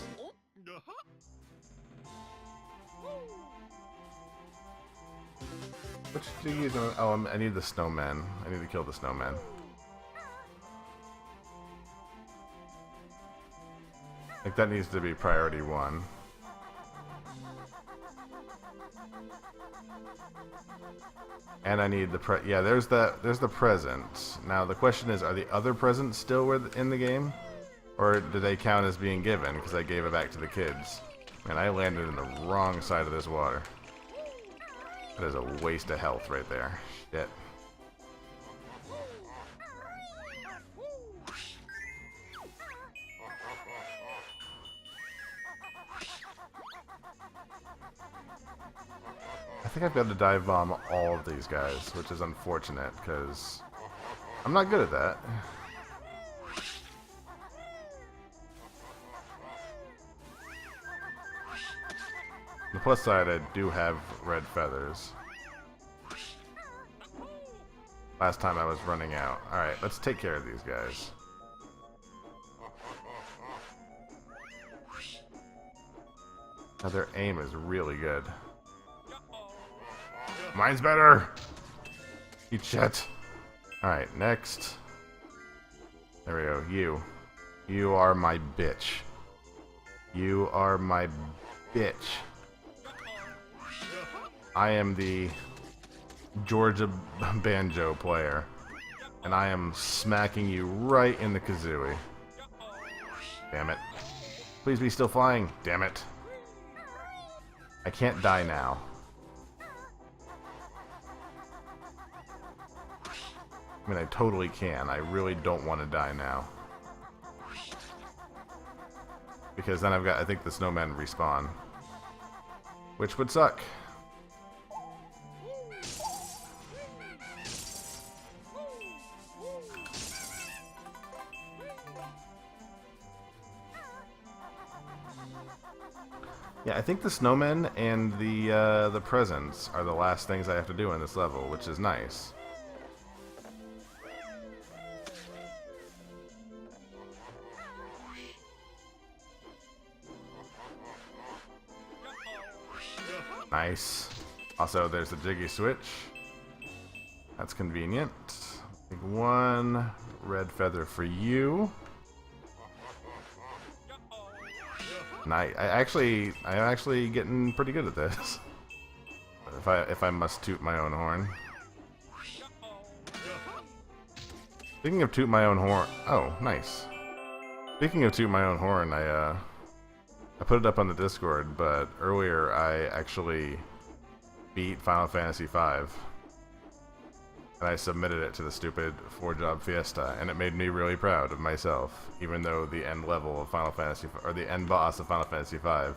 Which do you use? Oh, I need the snowman. I need to kill the snowman. Like, that needs to be priority 1. And I need the yeah, there's the present. Now the question is, are the other presents still in the game? Or do they count as being given because I gave it back to the kids? And I landed in the wrong side of this water. That is a waste of health right there. Shit. I think I've got to dive bomb all of these guys, which is unfortunate because I'm not good at that. The plus side, I do have red feathers. Last time I was running out. Alright, let's take care of these guys. Now their aim is really good. Mine's better! Eat shit. Alright, next. There we go. You. You are my bitch. You are my bitch. I am the Georgia Banjo player. And I am smacking you right in the Kazooie. Damn it. Please be still flying. Damn it. I can't die now. I mean, I totally can. I really don't want to die now. Because then I think the snowmen respawn. Which would suck. Yeah, I think the snowmen and the presents are the last things I have to do in this level, which is nice. Nice. Also, there's the jiggy switch. That's convenient. Take 1 red feather for you. And I'm actually getting pretty good at this. If I must toot my own horn. Speaking of toot my own horn, oh, nice. Speaking of toot my own horn, I put it up on the Discord, but earlier I actually beat Final Fantasy V. And I submitted it to the stupid 4-job fiesta, and it made me really proud of myself, even though the end level of Final Fantasy, or the end boss of Final Fantasy V,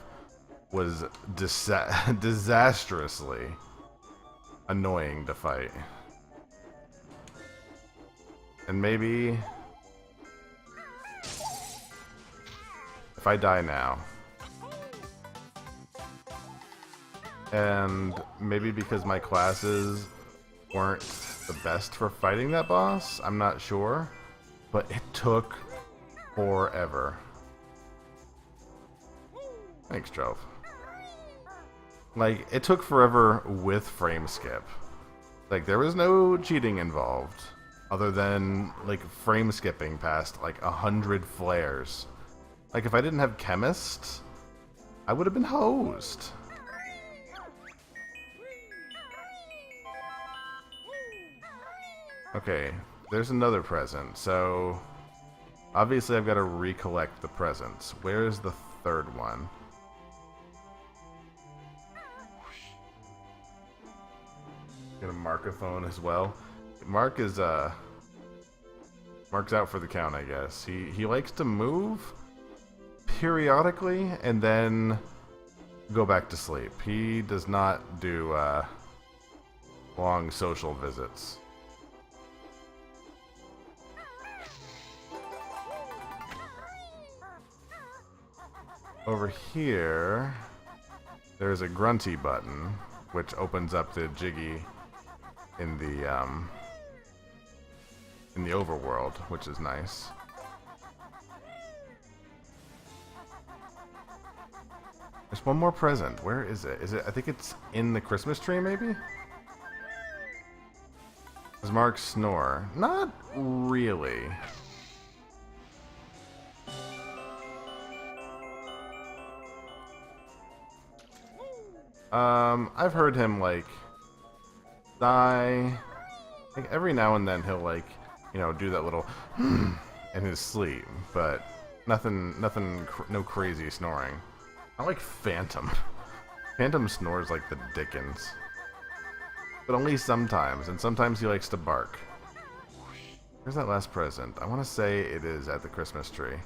was disastrously annoying to fight. And maybe if I die now, and maybe because my classes weren't the best for fighting that boss, I'm not sure, but it took forever. Thanks, Jove. Like, it took forever with frame skip. Like, there was no cheating involved, other than, like, frame skipping past, like, 100 flares. Like, if I didn't have Chemist, I would have been hosed. Okay, there's another present, so obviously I've got to recollect the presents. Where is the third one? Get a Markophone as well. Mark is Mark's out for the count, I guess. He likes to move periodically and then go back to sleep. He does not do long social visits. Over here, there's a grunty button, which opens up the jiggy in the overworld, which is nice. There's one more present. Where is it? I think it's in the Christmas tree, maybe? Does Mark snore? Not really. I've heard him, like, sigh. Like, every now and then he'll, like, you know, do that little in his sleep, but no crazy snoring. I like Phantom. Phantom snores like the dickens. But only sometimes, and sometimes he likes to bark. Where's that last present? I want to say it is at the Christmas tree.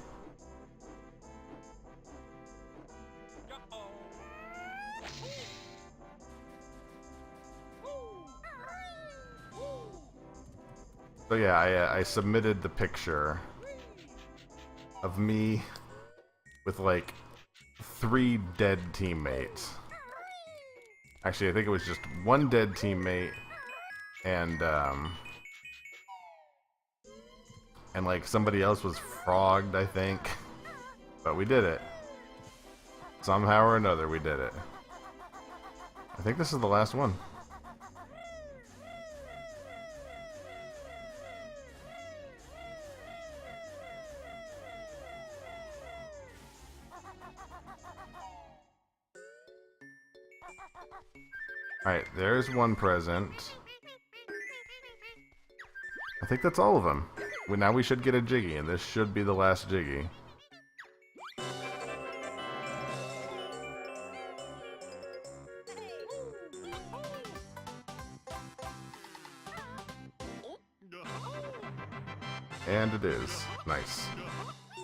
So yeah, I submitted the picture of me with like 3 dead teammates. Actually, I think it was just 1 dead teammate and like somebody else was frogged, I think. But we did it. Somehow or another, we did it. I think this is the last one. Alright, there's 1 present. I think that's all of them. Now we should get a Jiggy, and this should be the last Jiggy. And it is. Nice.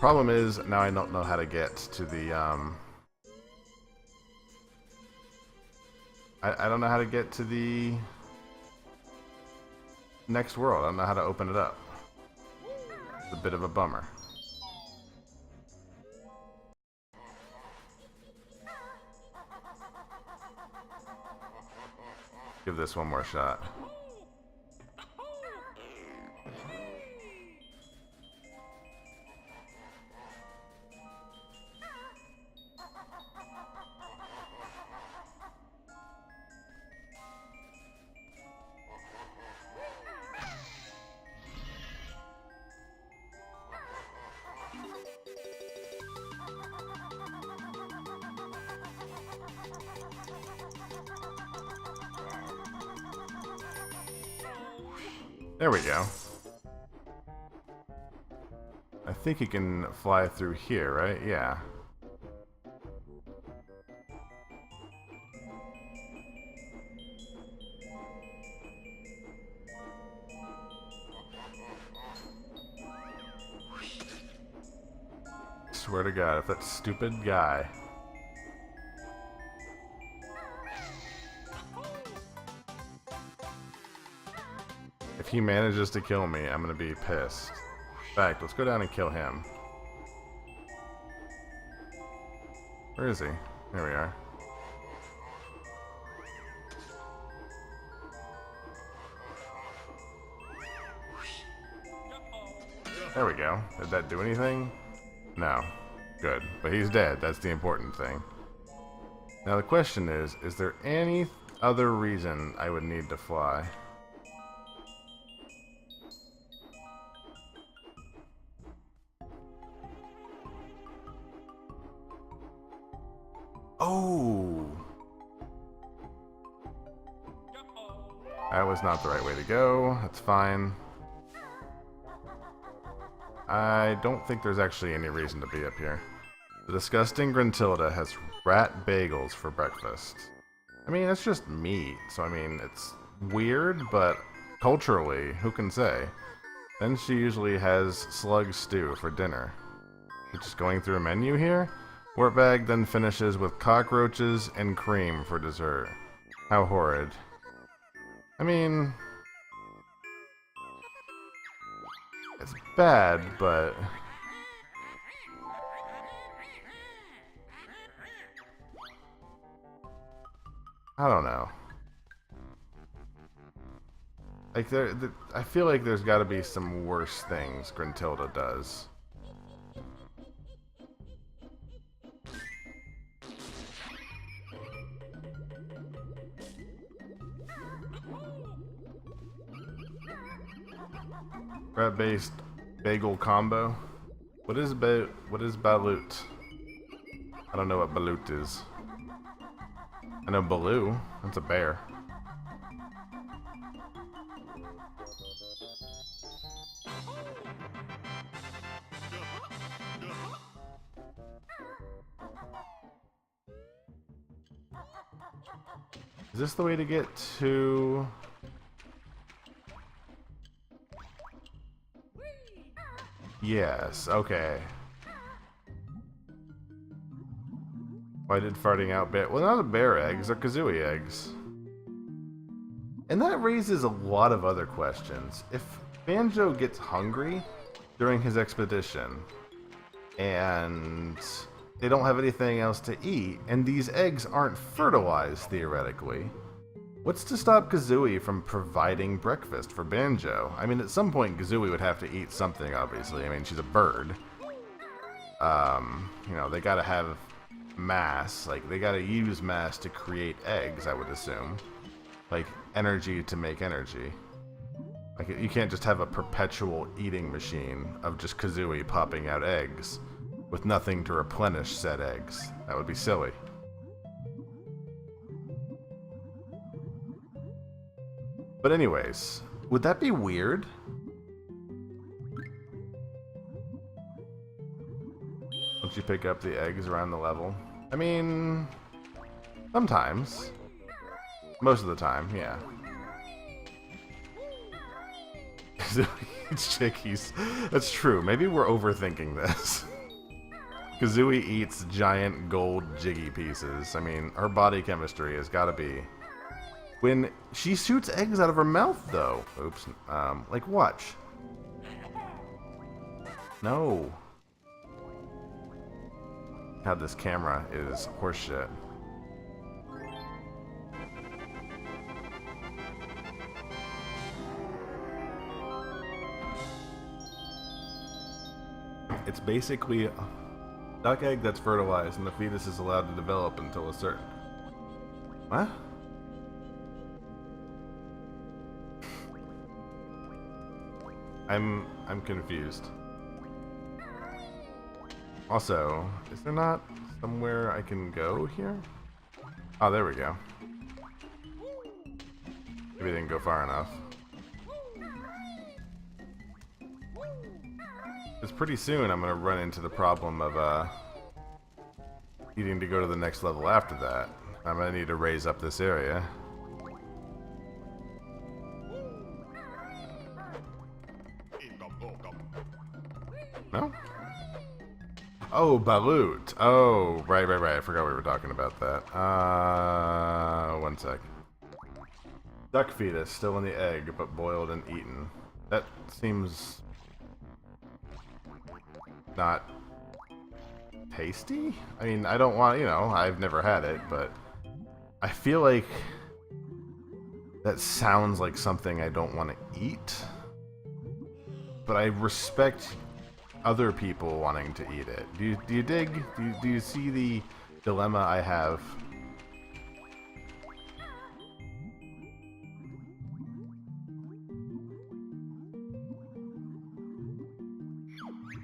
Problem is, now I don't know how to get to the, I don't know how to get to the next world. I don't know how to open it up. It's a bit of a bummer. Give this one more shot. There we go. I think he can fly through here, right? Yeah. Swear to God, if that stupid guy... If he manages to kill me, I'm gonna be pissed. In fact, let's go down and kill him. Where is he? There we are. There we go. Did that do anything? No. Good. But he's dead. That's the important thing. Now the question is there any other reason I would need to fly? Oh! That was not the right way to go. That's fine. I don't think there's actually any reason to be up here. The disgusting Gruntilda has rat bagels for breakfast. I mean, it's just meat, so I mean, it's weird, but culturally, who can say? Then she usually has slug stew for dinner. You're just going through a menu here? Wartbag then finishes with cockroaches and cream for dessert. How horrid. I mean... it's bad, but... I don't know. Like, I feel like there's gotta be some worse things Gruntilda does. Rat-based bagel combo. What is balut? I don't know what balut is. I know Baloo. That's a bear. Is this the way to get to... Yes, okay. Why did farting out bear? Well, not a bear eggs, they're Kazooie eggs. And that raises a lot of other questions. If Banjo gets hungry during his expedition, and they don't have anything else to eat, and these eggs aren't fertilized, theoretically, what's to stop Kazooie from providing breakfast for Banjo? I mean, at some point, Kazooie would have to eat something, obviously. I mean, she's a bird. You know, they gotta have mass. Like, they gotta use mass to create eggs, I would assume. Like, energy to make energy. Like, you can't just have a perpetual eating machine of just Kazooie popping out eggs with nothing to replenish said eggs. That would be silly. But anyways, would that be weird? Don't you pick up the eggs around the level? I mean, sometimes. Most of the time, yeah. It's chickies. That's true. Maybe we're overthinking this. Kazooie eats giant gold jiggy pieces. I mean, her body chemistry has got to be... When she shoots eggs out of her mouth, though. Oops. Like, watch. No. God, this camera is horseshit. It's basically a duck egg that's fertilized, and the fetus is allowed to develop until a certain... What? I'm confused. Also, is there not somewhere I can go here? Oh, there we go. Maybe they didn't go far enough. Because pretty soon I'm gonna run into the problem of needing to go to the next level after that. I'm gonna need to raise up this area. No? Oh, balut. Oh, right. I forgot we were talking about that. One sec. Duck fetus, still in the egg, but boiled and eaten. That seems... not tasty? I mean, I don't want, you know, I've never had it, but I feel like that sounds like something I don't want to eat. But I respect other people wanting to eat it. Do you dig? Do you see the dilemma I have?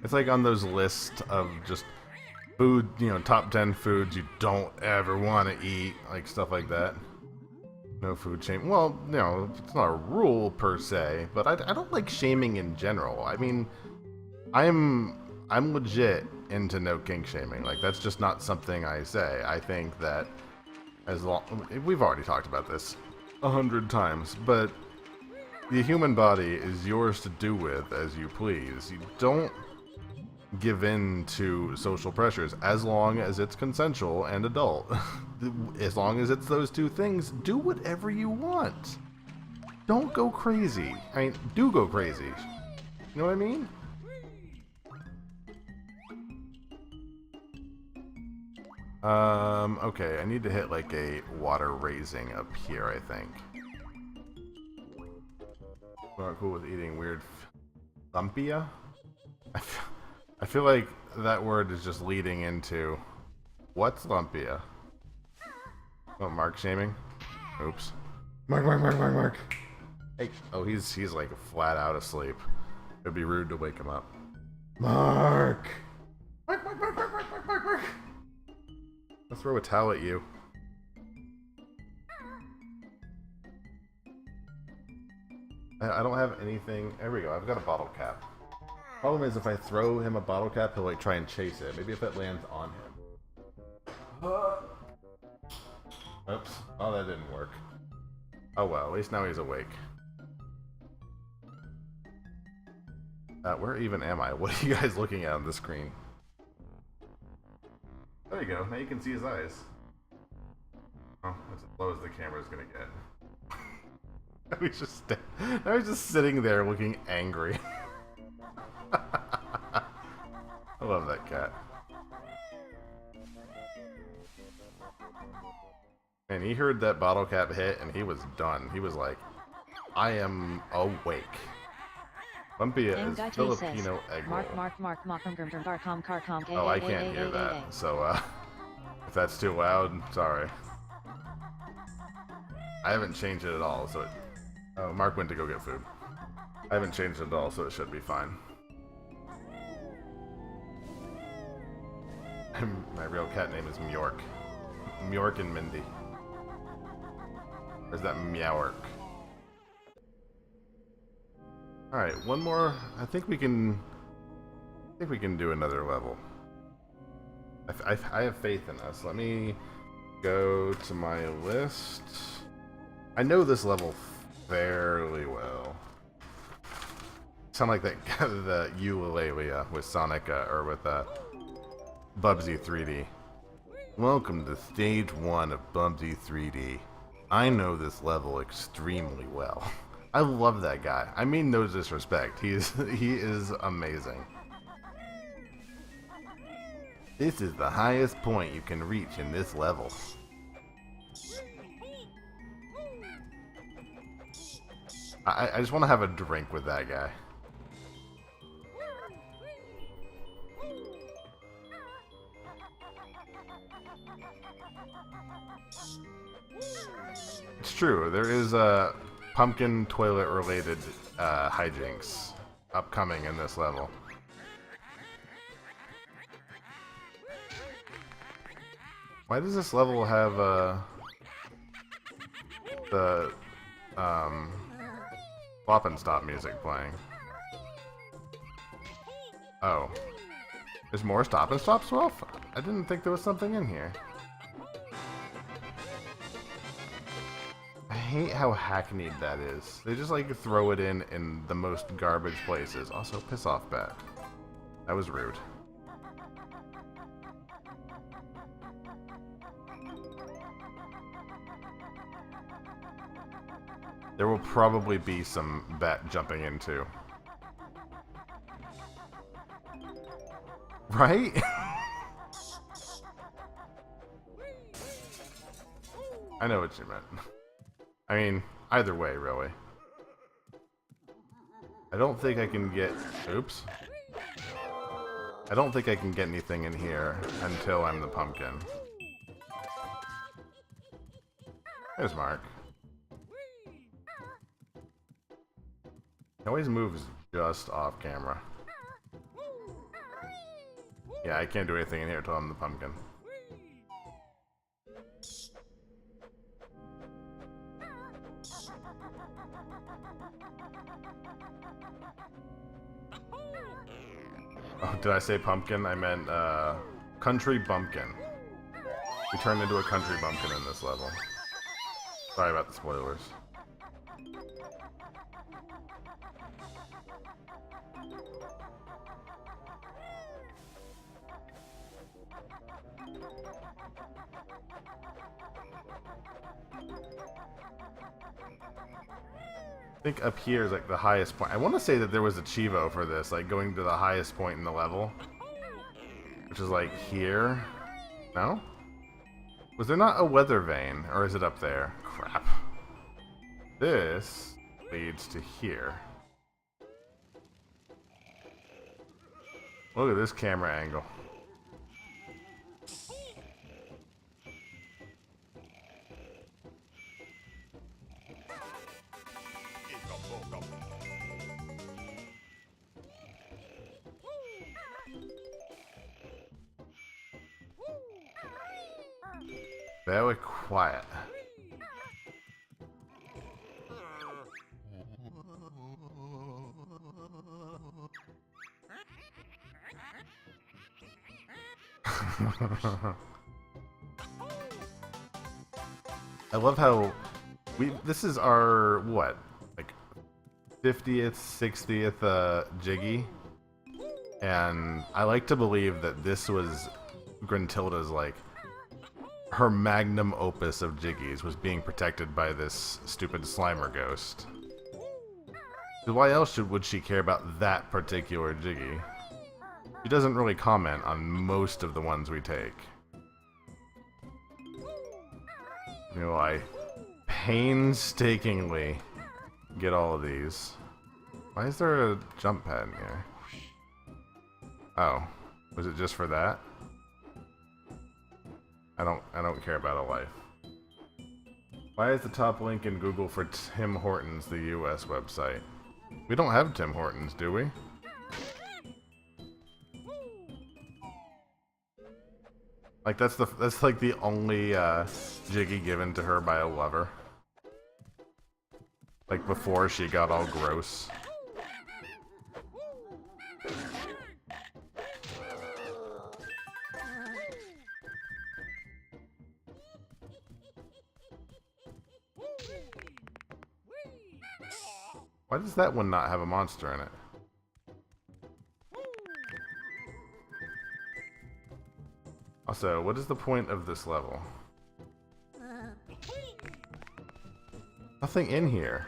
It's like on those lists of just food, you know, top 10 foods you don't ever want to eat, like stuff like that. No food shame. Well, you know, it's not a rule per se, but I don't like shaming in general. I mean, I'm legit into no kink shaming. Like, that's just not something I say. I think that as long... We've already talked about this 100 times, but the human body is yours to do with as you please. You don't give in to social pressures as long as it's consensual and adult. As long as it's those two things, do whatever you want. Don't go crazy. I mean, do go crazy. You know what I mean? Okay, I need to hit like a water raising up here, I think. Not cool with eating weird lumpia? I feel like that word is just leading into what's lumpia? Oh, Mark shaming? Oops. Mark. Hey, oh, he's like flat out asleep. It'd be rude to wake him up. Mark. I'll throw a towel at you. I don't have anything. There we go. I've got a bottle cap. Problem is, if I throw him a bottle cap, he'll like try and chase it. Maybe if it lands on him. Oops. Oh, that didn't work. Oh well, at least now he's awake. Where even am I? What are you guys looking at on the screen? There you go. Now you can see his eyes. Oh, that's as low as the camera's gonna get. Now he's just sitting there looking angry. I love that cat. And he heard that bottle cap hit and he was done. He was like, I am awake. Lumpia is Filipino egg roll. Oh, I can't hear that. So, if that's too loud, sorry. I haven't changed it at all, so it... Oh, Mark went to go get food. I haven't changed it at all, so it should be fine. My real cat name is Mjork. Mjork and Mindy. Or is that Meowark? Alright, one more. I think we can do another level. I have faith in us. Let me go to my list. I know this level fairly well. Sound like that the ukulele with Sonic or with Bubsy 3D. Welcome to stage 1 of Bubsy 3D. I know this level extremely well. I love that guy. I mean no disrespect. He is amazing. This is the highest point you can reach in this level. I just want to have a drink with that guy. It's true. There is a pumpkin toilet related hijinks upcoming in this level. Why does this level have the flop and stop music playing? Oh. There's more stop and stop stuff? I didn't think there was something in here. I hate how hackneyed that is. They just like throw it in the most garbage places. Also, piss off bat. That was rude. There will probably be some bat jumping in too. Right? I know what you meant. I mean, either way, really. I don't think I can get... Oops. I don't think I can get anything in here until I'm the pumpkin. There's Mark. He always moves just off camera. Yeah, I can't do anything in here until I'm the pumpkin. Oh, did I say pumpkin? I meant, country bumpkin. We turned into a country bumpkin in this level. Sorry about the spoilers. I think up here is like the highest point. I want to say that there was a Chivo for this, like going to the highest point in the level. Which is like here. No? Was there not a weather vane? Or is it up there? Crap. This leads to here. Look at this camera angle. Very quiet. I love how this is our, what, like 50th, 60th Jiggy. And I like to believe that this was Gruntilda's, like, her magnum opus of Jiggies was being protected by this stupid Slimer ghost. Why else would she care about that particular Jiggy? She doesn't really comment on most of the ones we take. You know, I painstakingly get all of these. Why is there a jump pad in here? Oh, was it just for that? I don't care about a life. Why is the top link in Google for Tim Hortons the US website? We don't have Tim Hortons, do we? Like that's like the only Jiggy given to her by a lover. Like before she got all gross. Why does that one not have a monster in it? Also, what is the point of this level? Nothing in here.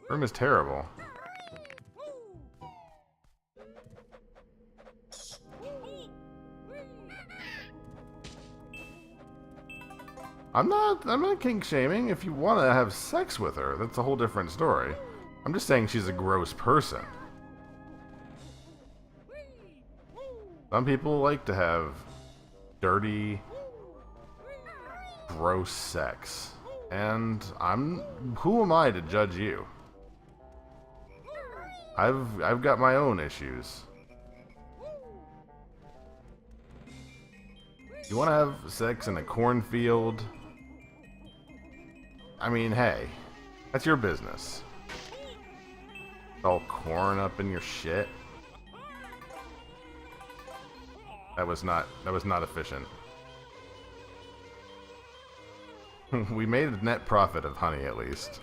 Room is terrible. I'm not kink shaming. If you want to have sex with her, that's a whole different story. I'm just saying she's a gross person. Some people like to have dirty, gross sex. And who am I to judge you? I've got my own issues. You want to have sex in a cornfield? I mean, hey, that's your business. All corn up in your shit. That was not efficient. We made a net profit of honey, at least.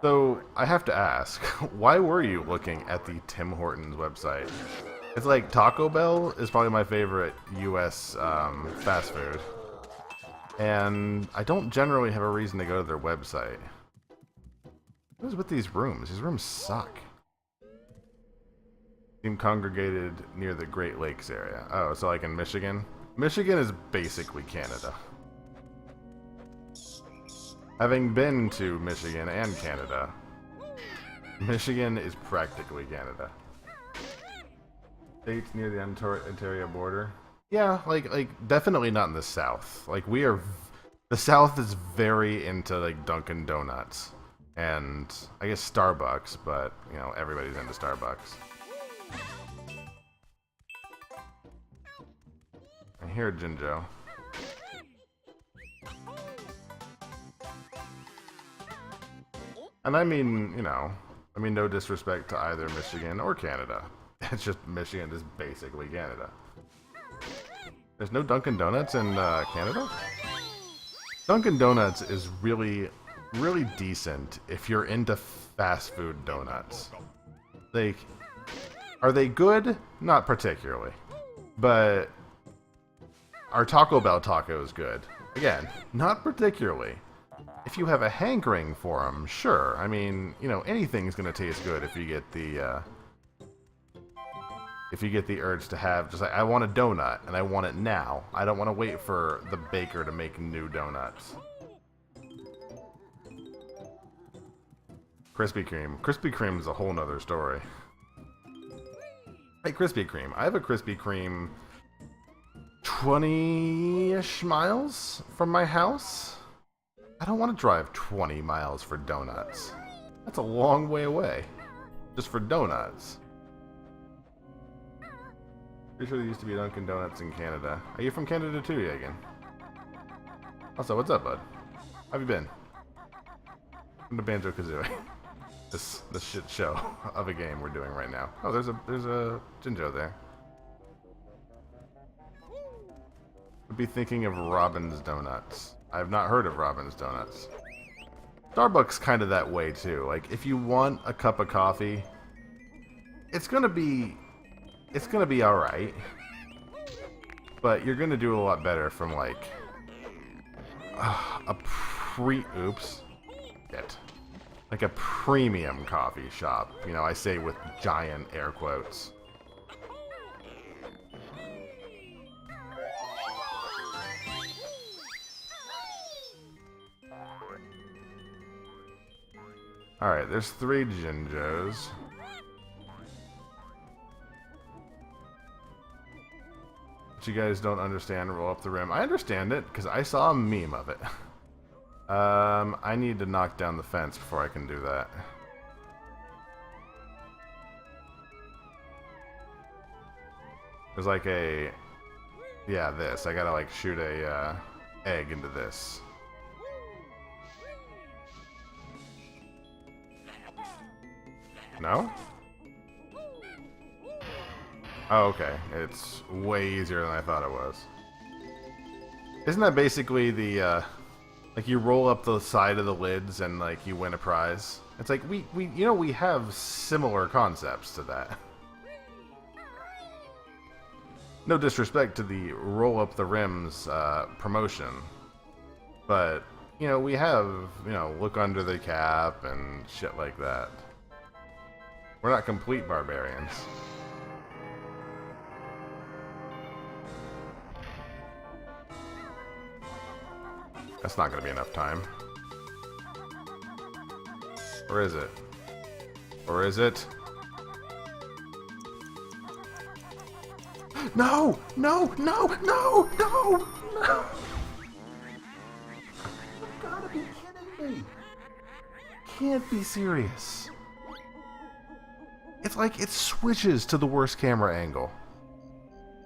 So, I have to ask, why were you looking at the Tim Hortons website? It's like Taco Bell is probably my favorite US fast food. And I don't generally have a reason to go to their website. What is with these rooms? These rooms suck. Seem congregated near the Great Lakes area. Oh, so like in Michigan? Michigan is basically Canada. Having been to Michigan and Canada, Michigan is practically Canada. States near the Ontario border. Yeah, like definitely not in the South. Like the South is very into like Dunkin' Donuts and I guess Starbucks, but you know everybody's into Starbucks. I hear Jinjo. And I mean, you know, no disrespect to either Michigan or Canada. It's just Michigan is basically Canada. There's no Dunkin' Donuts in Canada? Dunkin' Donuts is really, really decent if you're into fast food donuts. Like, are they good? Not particularly. But our Taco Bell taco is good. Again, not particularly. If you have a hankering for them, sure. I mean, you know, anything's gonna taste good if you get the urge to have, just like, I want a donut, and I want it now. I don't want to wait for the baker to make new donuts. Krispy Kreme. Krispy Kreme is a whole nother story. Hey, Krispy Kreme. I have a Krispy Kreme 20-ish miles from my house. I don't want to drive 20 miles for donuts. That's a long way away. Just for donuts. Pretty sure there used to be Dunkin' Donuts in Canada. Are you from Canada too, Yagan? Also, what's up, bud? How have you been? to Banjo-Kazooie. This shit show of a game we're doing right now. Oh, there's a Jinjo there. I'd be thinking of Robin's Donuts. I've not heard of Robin's Donuts. Starbucks kind of that way too. Like if you want a cup of coffee, it's gonna be all right, but you're gonna do a lot better from like a like a premium coffee shop. You know, I say with giant air quotes. Alright, there's 3 Jinjos. But you guys don't understand roll up the rim. I understand it, because I saw a meme of it. I need to knock down the fence before I can do that. There's like a... Yeah, this. I gotta like shoot a egg into this. No? Oh, okay. It's way easier than I thought it was. Isn't that basically the, like you roll up the side of the lids and like you win a prize? It's like we have similar concepts to that. No disrespect to the roll up the rims promotion, but you know we have look under the cap and shit like that. We're not complete barbarians. That's not going to be enough time. Or is it? Or is it? No! No! No! No! No! No! You've got to be kidding me! Can't be serious. It's like it switches to the worst camera angle.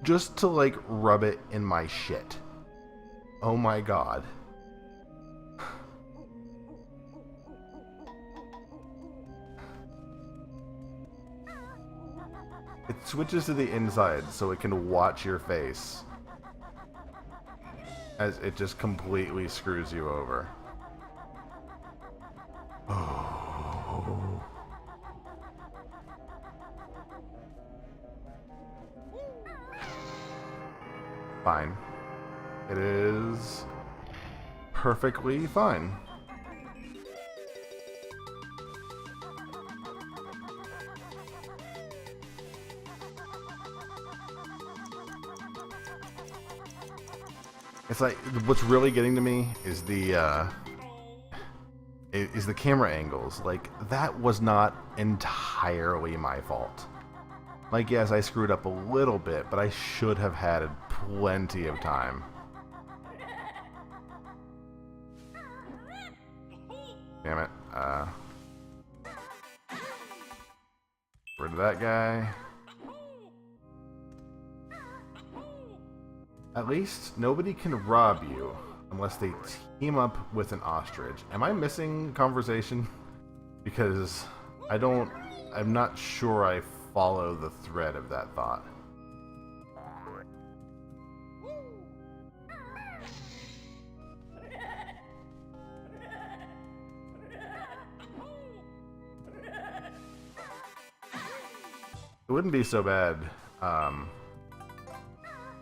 Just to like rub it in my shit. Oh my god. It switches to the inside so it can watch your face. As it just completely screws you over. Oh. Fine. It is perfectly fine. It's like what's really getting to me is the camera angles. Like that was not entirely my fault. Like yes, I screwed up a little bit, but I should have had plenty of time. Damn it. Rid of that guy. At least nobody can rob you unless they team up with an ostrich. Am I missing conversation? Because I'm not sure I follow the thread of that thought. It wouldn't be so bad.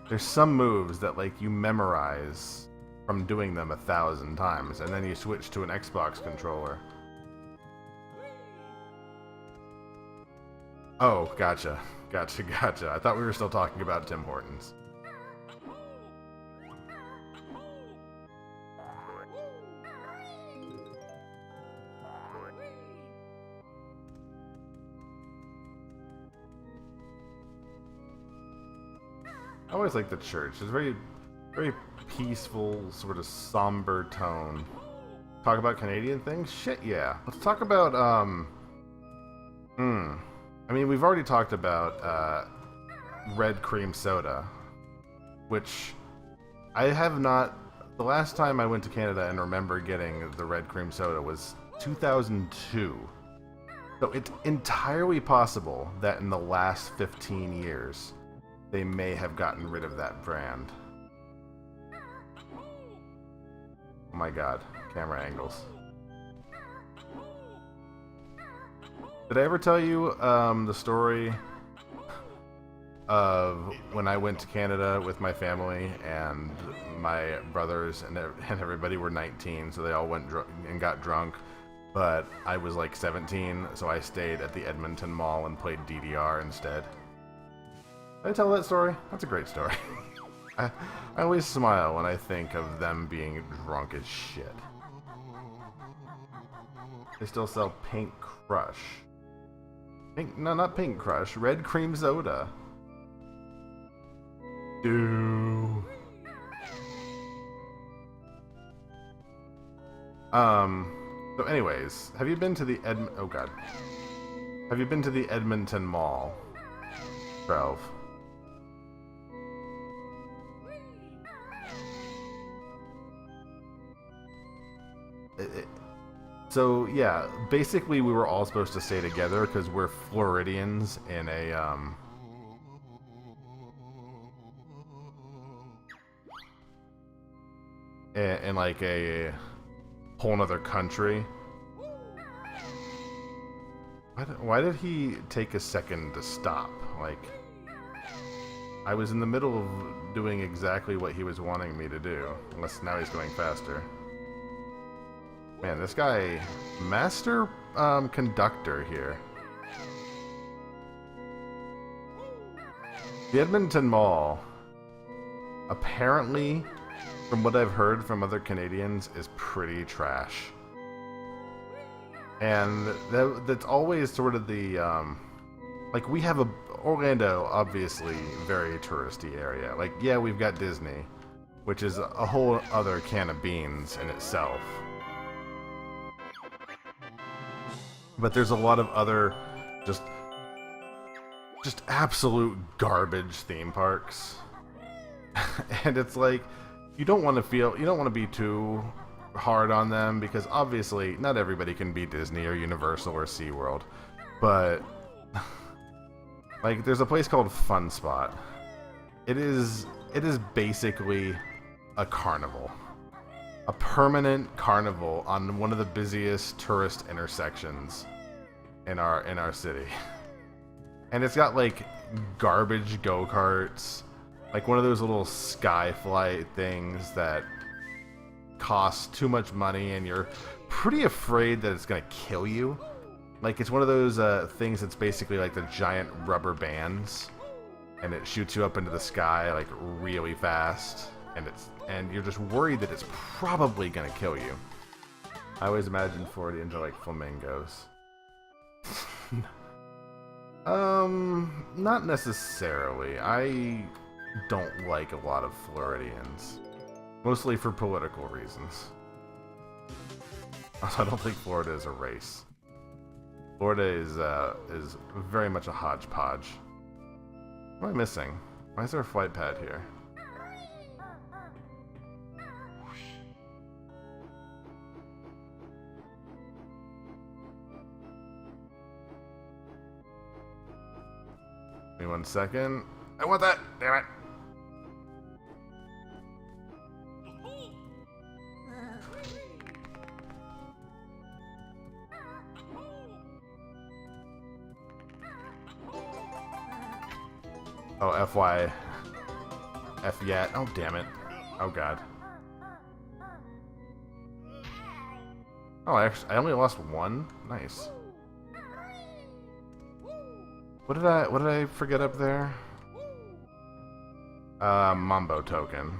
There's some moves that like you memorize from doing them 1,000 times, and then you switch to an Xbox controller. Oh, gotcha. Gotcha, gotcha. I thought we were still talking about Tim Hortons. I always like the church. It's very, very peaceful, sort of somber tone. Talk about Canadian things? Shit, yeah. Let's talk about, I mean, we've already talked about, red cream soda, which I have not... The last time I went to Canada and remember getting the red cream soda was 2002. So it's entirely possible that in the last 15 years, they may have gotten rid of that brand. Oh my god, camera angles. Did I ever tell you the story of when I went to Canada with my family and my brothers and everybody were 19, so they all went and got drunk, but I was like 17, so I stayed at the Edmonton Mall and played DDR instead. Did I tell that story? That's a great story. I always smile when I think of them being drunk as shit. They still sell Pink Crush. No, not Pink Crush. Red Cream Soda. Dude. So anyways, have you been to the oh god. Have you been to the Edmonton Mall? 12. So yeah, basically we were all supposed to stay together because we're Floridians in a in like a whole nother country. Why did he take a second to stop? Like, I was in the middle of doing exactly what he was wanting me to do. Unless now he's going faster. Man, this guy, master conductor here. The Edmonton Mall, apparently, from what I've heard from other Canadians, is pretty trash. And that's always sort of the, like, we have Orlando, obviously, very touristy area. Like, yeah, we've got Disney, which is a whole other can of beans in itself. But there's a lot of other just absolute garbage theme parks. And it's like, you don't want to be too hard on them because obviously not everybody can be Disney or Universal or SeaWorld. But like, there's a place called Fun Spot. It is basically a carnival. A permanent carnival on one of the busiest tourist intersections in our city. And it's got like garbage go-karts, like one of those little skyflight things that cost too much money and you're pretty afraid that it's gonna kill you. Like, it's one of those things that's basically like the giant rubber bands and it shoots you up into the sky like really fast. And you're just worried that it's probably gonna kill you. I always imagine Floridians are like flamingos. Not necessarily. I don't like a lot of Floridians. Mostly for political reasons. Also, I don't think Florida is a race. Florida is very much a hodgepodge. What am I missing? Why is there a flight pad here? Give me 1 second. I want that! Damn it! Oh, FY. F yet. Oh, damn it. Oh, God. Oh, I only lost one? Nice. What did I forget up there? Mambo token.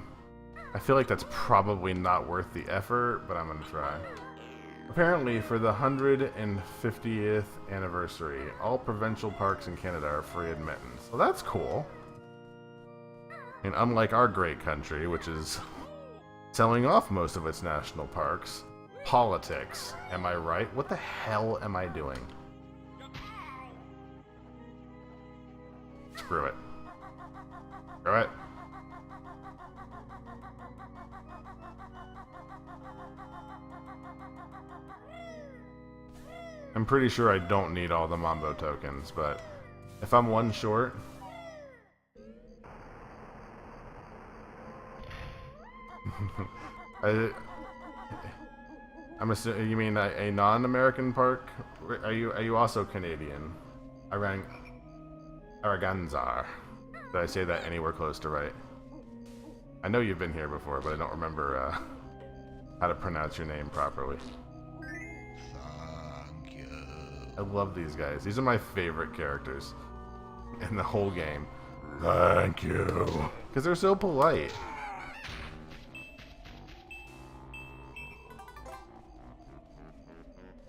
I feel like that's probably not worth the effort, but I'm gonna try. Apparently, for the 150th anniversary, all provincial parks in Canada are free admittance. Well, that's cool. I mean, unlike our great country, which is selling off most of its national parks, politics, am I right? What the hell am I doing? Screw it. Screw it. I'm pretty sure I don't need all the Mambo tokens, but if I'm one short... I'm assuming you mean a non-American park? Are you also Canadian? Araganzar. Did I say that anywhere close to right? I know you've been here before, but I don't remember how to pronounce your name properly. Thank you. I love these guys. These are my favorite characters in the whole game. Thank you. Because they're so polite.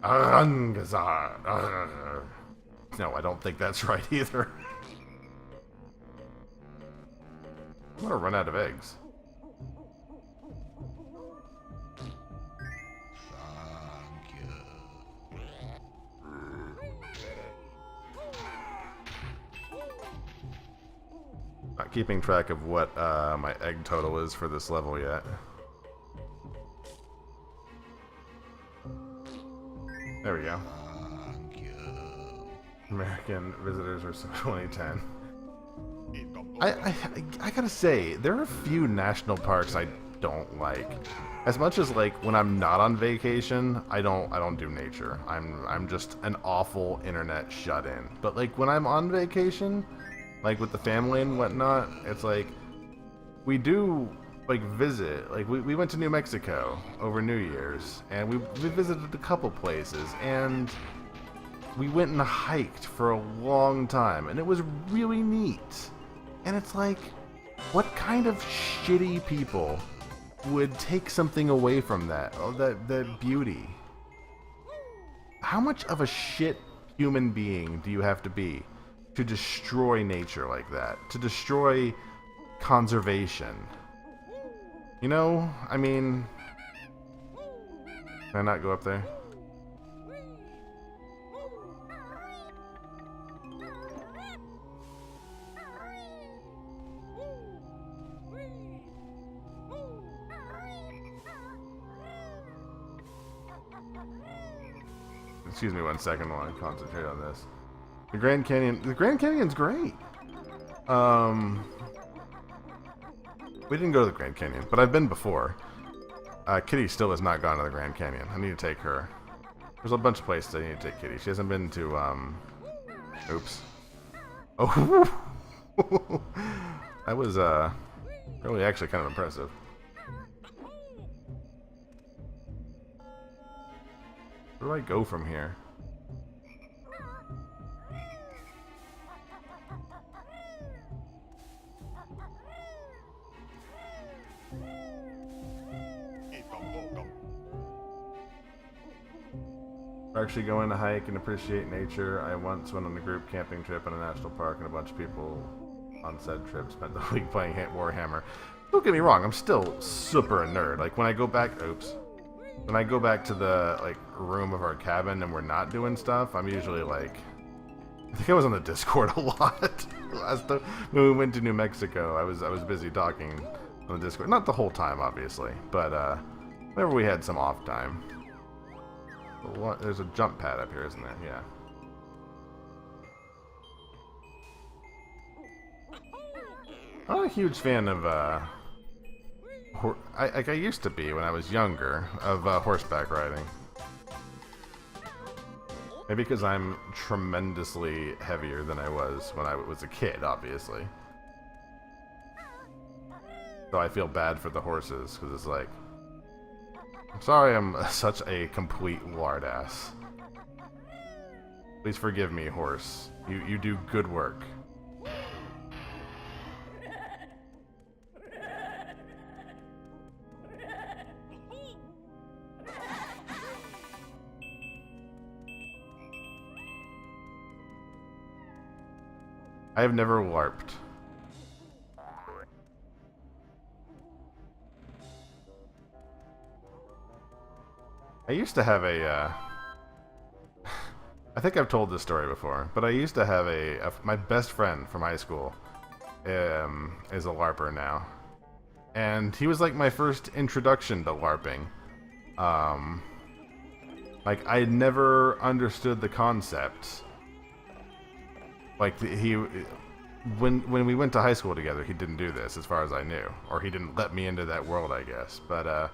Arangazar. No, I don't think that's right either. I'm gonna run out of eggs. Thank you. Not keeping track of what my egg total is for this level yet. There we go. Thank you. American visitors are 2010. I gotta say, there are a few national parks I don't like. As much as like when I'm not on vacation, I don't do nature. I'm just an awful internet shut-in. But like when I'm on vacation, like with the family and whatnot, it's like we do like visit. Like we went to New Mexico over New Year's, and we visited a couple places, and we went and hiked for a long time, and it was really neat. And it's like, what kind of shitty people would take something away from that? Oh, that beauty. How much of a shit human being do you have to be to destroy nature like that? To destroy conservation? You know, I mean... Can I not go up there? Excuse me 1 second while I concentrate on this. The Grand Canyon's great. We didn't go to the Grand Canyon, but I've been before. Kitty still has not gone to the Grand Canyon. I need to take her. There's a bunch of places I need to take Kitty. She hasn't been to, oops. Oh, that was, really actually kind of impressive. Where do I go from here? We're actually going to hike and appreciate nature. I once went on a group camping trip in a national park, and a bunch of people on said trip spent the week playing Warhammer. Don't get me wrong, I'm still super a nerd. Like when I go back, oops. When I go back to the like room of our cabin and we're not doing stuff, I'm usually like, I think I was on the Discord a lot. Last time when we went to New Mexico, I was busy talking on the Discord. Not the whole time, obviously, but whenever we had some off time. What? There's a jump pad up here, isn't there? Yeah. I'm not a huge fan of I used to be when I was younger, of horseback riding. Maybe because I'm tremendously heavier than I was when I was a kid, obviously. So I feel bad for the horses, because it's like... I'm sorry I'm such a complete lard ass. Please forgive me, horse. You do good work. I have never LARPed. I used to have a, I think I've told this story before, but I used to have my best friend from high school is a LARPer now. And he was like my first introduction to LARPing. Like, I never understood the concept. Like, when we went to high school together, he didn't do this, as far as I knew. Or he didn't let me into that world, I guess. But,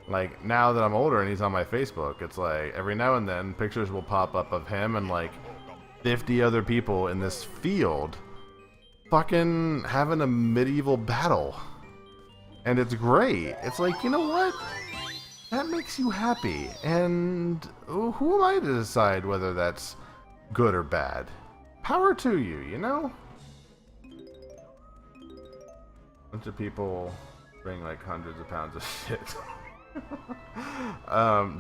like, now that I'm older and he's on my Facebook, it's like, every now and then, pictures will pop up of him and, like, 50 other people in this field fucking having a medieval battle. And it's great. It's like, you know what? That makes you happy. And who am I to decide whether that's good or bad? Power to you, you know? Bunch of people bring like hundreds of pounds of shit.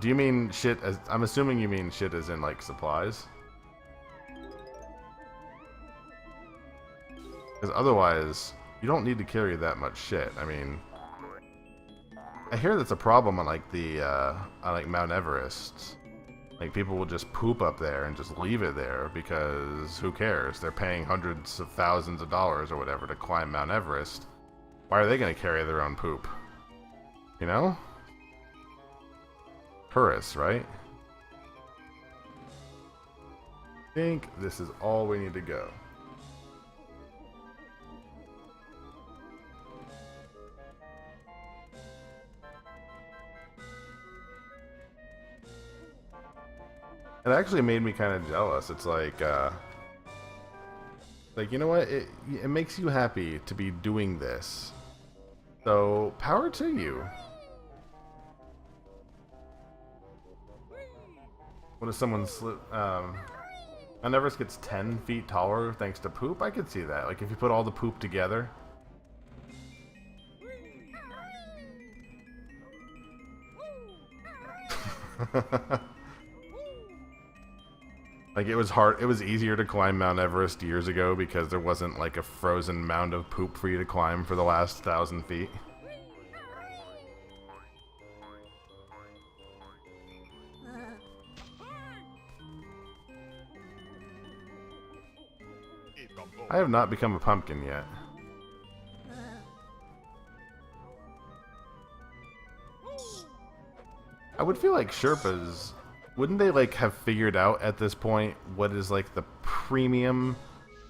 Do you mean shit as... I'm assuming you mean shit as in like supplies? Because otherwise, you don't need to carry that much shit. I mean... I hear that's a problem on like the on like Mount Everest. Like people will just poop up there and just leave it there because who cares? They're paying hundreds of thousands of dollars or whatever to climb Mount Everest. Why are they going to carry their own poop? You know? Tourists, right? I think this is all we need to go. It actually made me kind of jealous. It's like, you know what? It makes you happy to be doing this. So, power to you. What if someone Mount Everest gets 10 feet taller thanks to poop? I could see that. Like, if you put all the poop together. Like, it was hard, it was easier to climb Mount Everest years ago because there wasn't, like, a frozen mound of poop for you to climb for the last 1,000 feet. I have not become a pumpkin yet. I would feel like Sherpas... Wouldn't they, like, have figured out at this point what is, like, the premium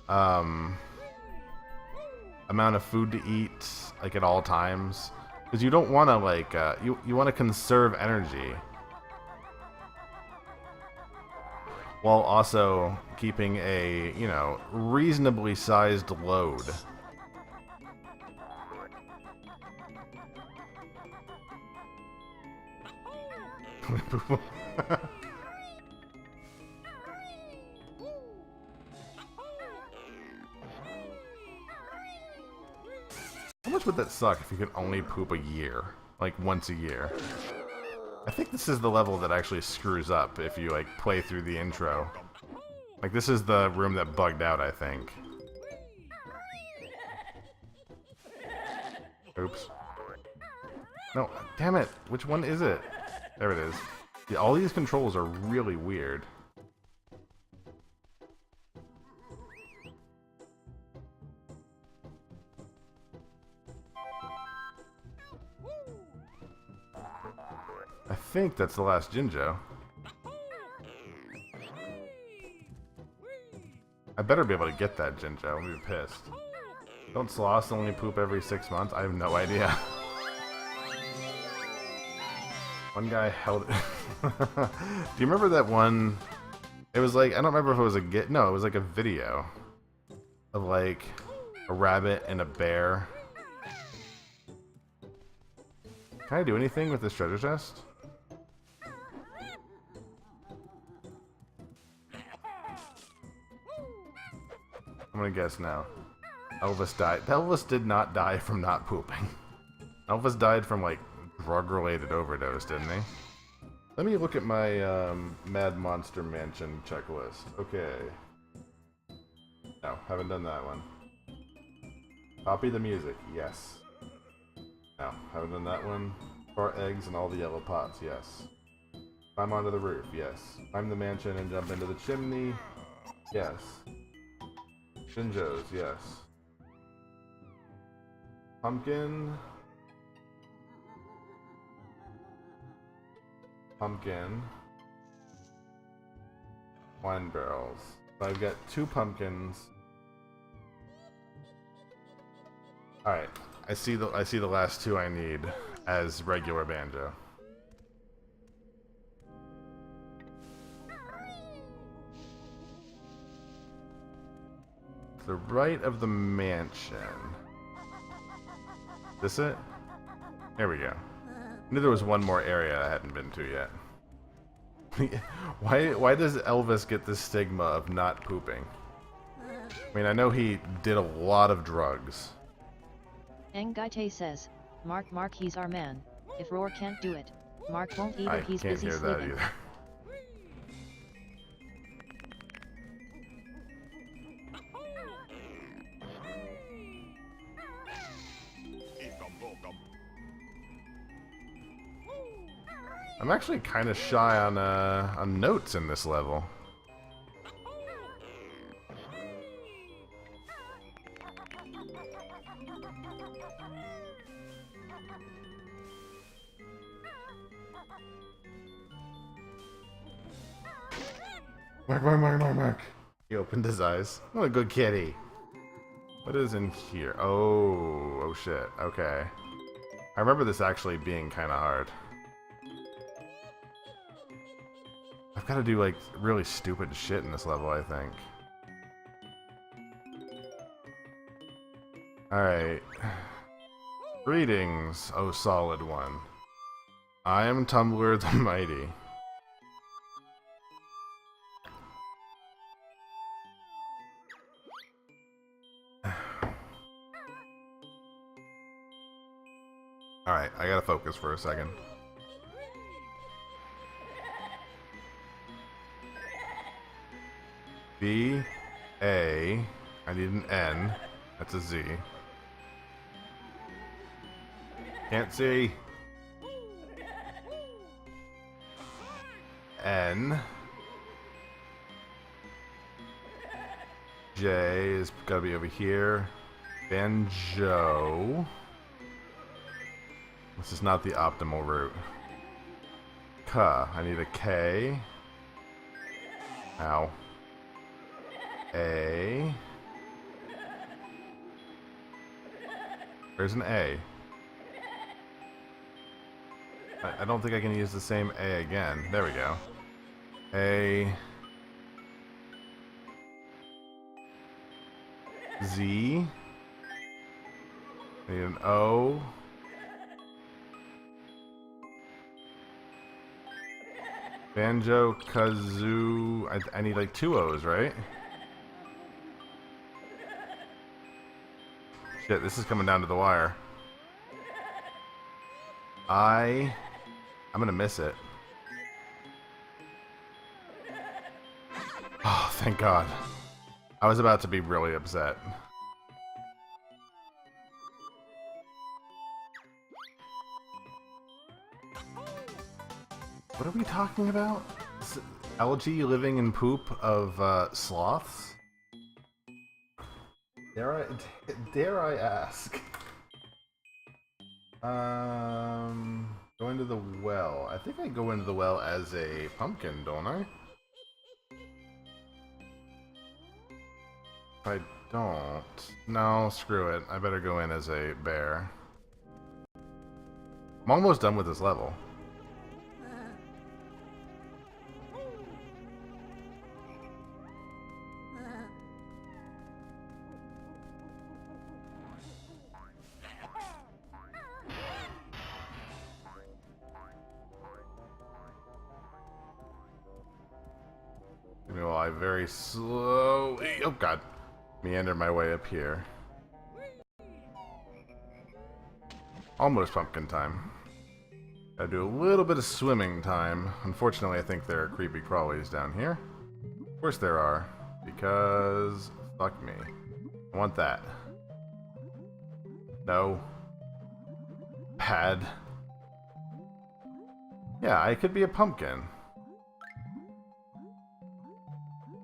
amount of food to eat, like, at all times? Because you don't want to, like, you want to conserve energy while also keeping a, you know, reasonably sized load. How much would that suck if you could only poop a year? Like, once a year? I think this is the level that actually screws up if you, like, play through the intro. Like, this is the room that bugged out, I think. Oops. No, damn it! Which one is it? There it is. Yeah, all these controls are really weird. I think that's the last Jinjo. I better be able to get that Jinjo. I'm gonna be pissed. Don't sloths only poop every 6 months? I have no idea. One guy held it. Do you remember that one? It was like, I don't remember if it was a no, it was like a video of like a rabbit and a bear. Can I do anything with this treasure chest? I'm gonna guess now. Elvis died. Elvis did not die from not pooping. Elvis died from like drug-related overdose, didn't he? Let me look at my Mad Monster Mansion checklist. Okay. No, haven't done that one. Copy the music. Yes. No, haven't done that one. Fart eggs and all the yellow pots. Yes. Climb onto the roof. Yes. Climb the mansion and jump into the chimney. Yes. Shinjo's. Yes. Pumpkin. Pumpkin. Wine barrels. So I've got 2 pumpkins. Alright. I see the last 2 I need as regular Banjo. To the right of the mansion. This it? There we go. I knew there was one more area I hadn't been to yet. Why does Elvis get this stigma of not pooping? I mean, I know he did a lot of drugs. Ngaite says, Mark, he's our man. If Roar can't do it, Mark won't either. He's can't busy hear that sleeping. either. I'm actually kind of shy on notes in this level. Mark. He opened his eyes. What a good kitty. What is in here? Oh shit. Okay. I remember this actually being kind of hard. I've got to do like really stupid shit in this level, I think. Alright. Greetings, oh solid one. I am Tumblr the Mighty. Alright, I gotta focus for a second. B, A, I need an N, that's a Z. Can't see. N. J is gotta be over here. Banjo. This is not the optimal route. K. I need a K. Ow. A. There's an A. I don't think I can use the same A again. There we go. A. Z. I need an O. Banjo-Kazooie. I need like 2 O's, right? Shit, this is coming down to the wire. I'm gonna miss it. Oh, thank God. I was about to be really upset. What are we talking about? Algae living in poop of sloths? Dare I ask? Go into the well. I think I go into the well as a pumpkin, don't I? If I don't... No, screw it. I better go in as a bear. I'm almost done with this level. While I very slowly, oh god, meander my way up here. Almost pumpkin time. Gotta do a little bit of swimming time. Unfortunately, I think there are creepy crawlies down here. Of course there are, because fuck me. I want that. No. Pad. Yeah, I could be a pumpkin.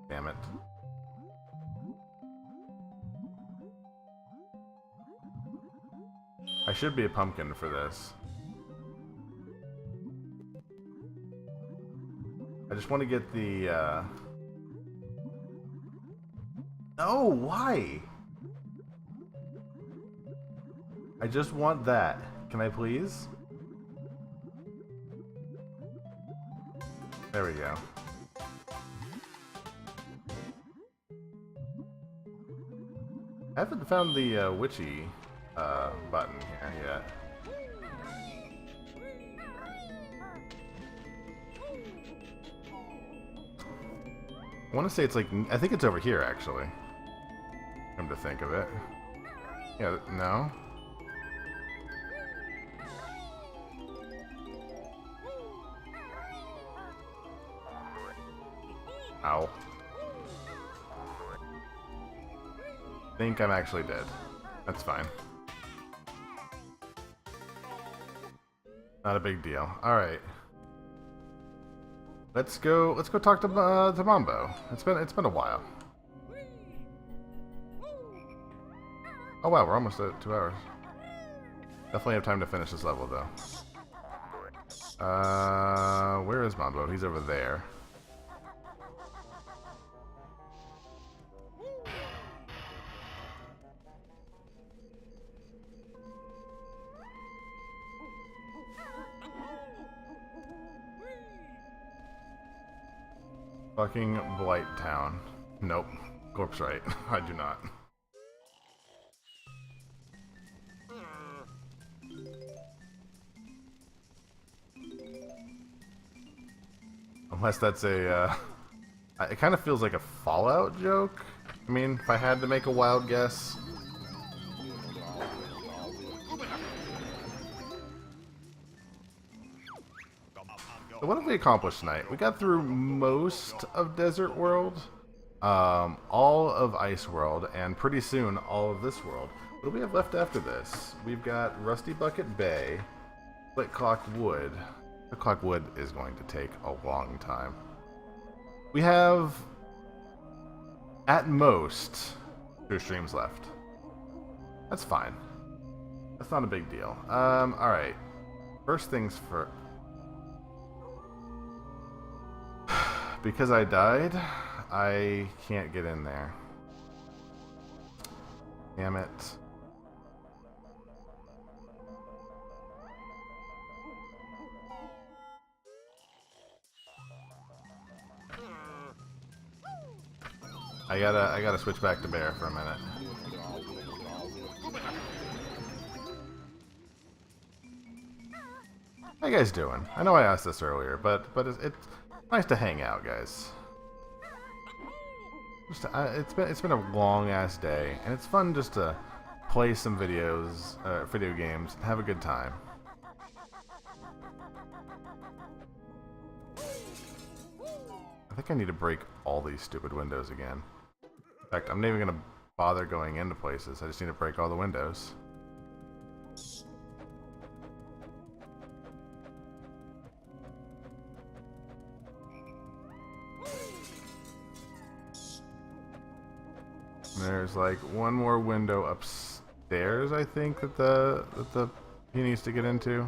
Damn it. I should be a pumpkin for this. I just want to get the No, why? I just want that. Can I please? There we go. I haven't found the witchy button here yet. I want to say it's like, I think it's over here actually. Come to think of it. Yeah, no? Ow. I think I'm actually dead. That's fine. Not a big deal. Alright. Let's go talk to Mambo. It's been a while. Oh wow, we're almost at 2 hours. Definitely have time to finish this level though. Where is Mambo? He's over there. Fucking Blight Town. Nope. Corpse right. I do not. Unless that's a, it kind of feels like a Fallout joke. I mean, if I had to make a wild guess. So what have we accomplished tonight? We got through most of Desert World, all of Ice World, and pretty soon all of this world. What do we have left after this? We've got Rusty Bucket Bay, Split Clock Wood. Split Clock Wood is going to take a long time. We have, at most, 2 streams left. That's fine. That's not a big deal. Alright. First things first. Because I died, I can't get in there. Damn it. I gotta switch back to bear for a minute. How you guys doing? I know I asked this earlier, but it's nice to hang out, guys. It's been a long ass day, and it's fun just to play some video games, and have a good time. I think I need to break all these stupid windows again. In fact, I'm not even gonna bother going into places. I just need to break all the windows. There's like one more window upstairs, I think, that he needs to get into.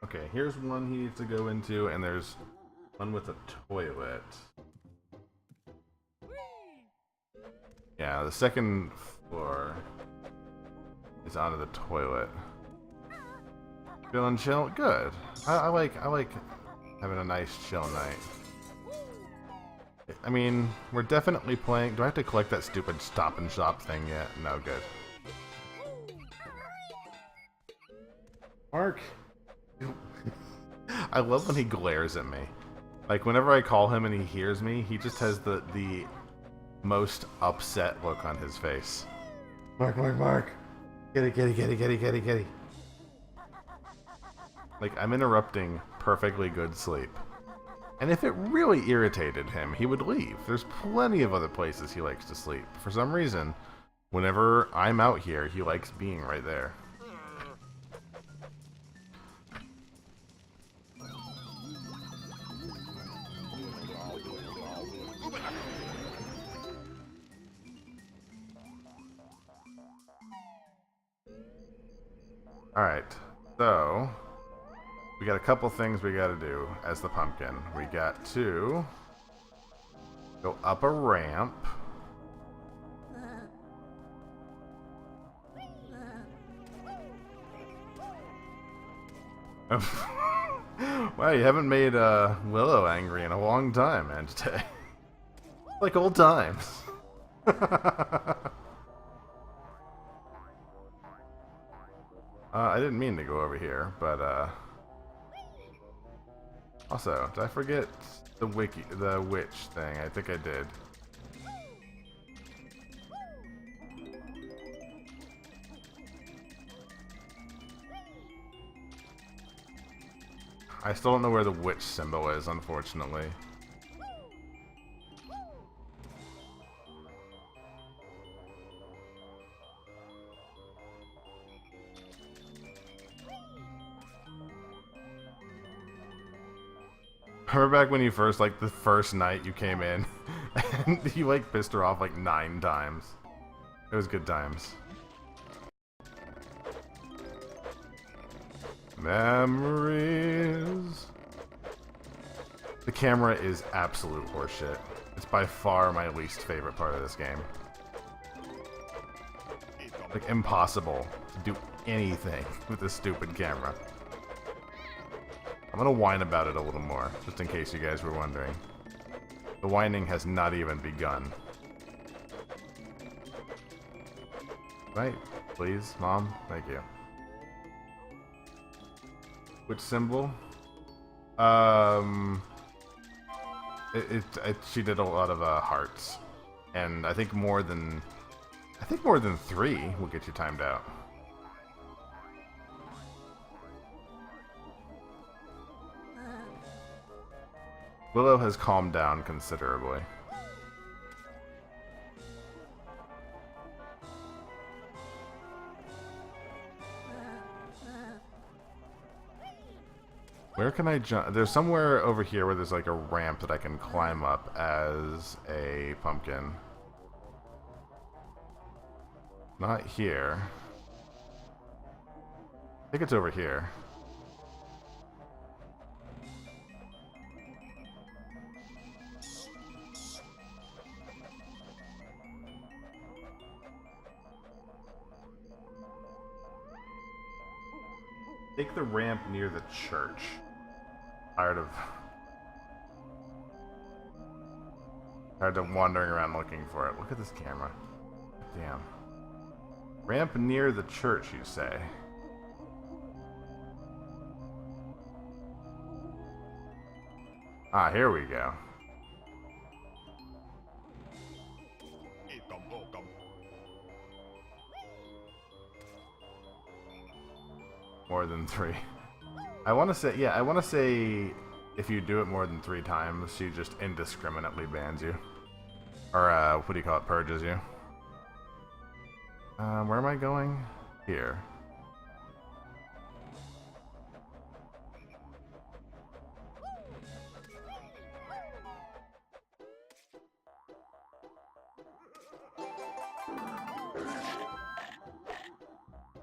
Okay, here's one he needs to go into, and there's one with a toilet. Yeah, the second floor is onto the toilet. Feeling chill? Good. I like having a nice chill night. I mean, we're definitely playing. Do I have to collect that stupid stop and shop thing yet? No, good. Mark! I love when he glares at me. Like, whenever I call him and he hears me, he just has the most upset look on his face. Mark, Mark, Mark! Kitty, kitty, kitty, kitty, kitty, kitty. Like, I'm interrupting perfectly good sleep. And if it really irritated him, he would leave. There's plenty of other places he likes to sleep. For some reason, whenever I'm out here, he likes being right there. Alright, so we got a couple things we gotta do as the pumpkin. We got to go up a ramp. Wow, you haven't made Willow angry in a long time, man, today. Like old times. I didn't mean to go over here, but also, did I forget the witch thing? I think I did. I still don't know where the witch symbol is, unfortunately. Remember back when you first, like, the first night you came in, and you, like, pissed her off, like, 9 times. It was good times. Memories. The camera is absolute horseshit. It's by far my least favorite part of this game. Like, impossible to do anything with this stupid camera. I'm gonna whine about it a little more, just in case you guys were wondering. The whining has not even begun. Right? Please, Mom? Thank you. Which symbol? She did a lot of hearts, and I think more than 3 will get you timed out. Willow has calmed down considerably. Where can I jump? There's somewhere over here where there's like a ramp that I can climb up as a pumpkin. Not here. I think it's over here. Take the ramp near the church. Tired of wandering around looking for it. Look at this camera. Damn. Ramp near the church, you say? Ah, here we go. More than 3. I want to say, yeah, I want to say if you do it more than 3 times, she just indiscriminately bans you. Or, what do you call it, purges you. Where am I going? Here.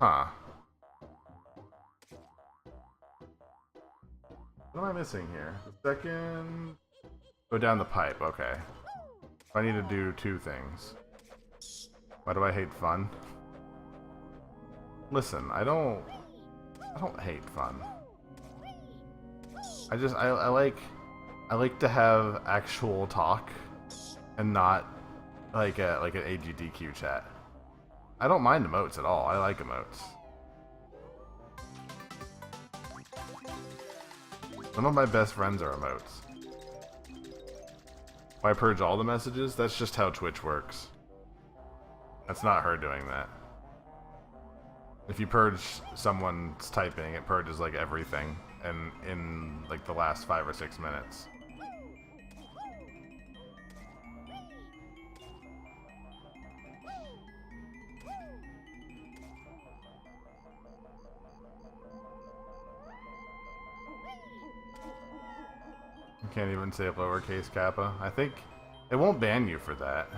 Huh. What am I missing here? The second... Go down the pipe, okay. I need to do 2 things. Why do I hate fun? Listen, I don't hate fun. I like to have actual talk and not like an AGDQ chat. I don't mind emotes at all. I like emotes. Some of my best friends are emotes. If I purge all the messages, that's just how Twitch works. That's not her doing that. If you purge someone's typing, it purges like everything, and in like the last 5 or 6 minutes. You can't even say lowercase kappa. I think it won't ban you for that.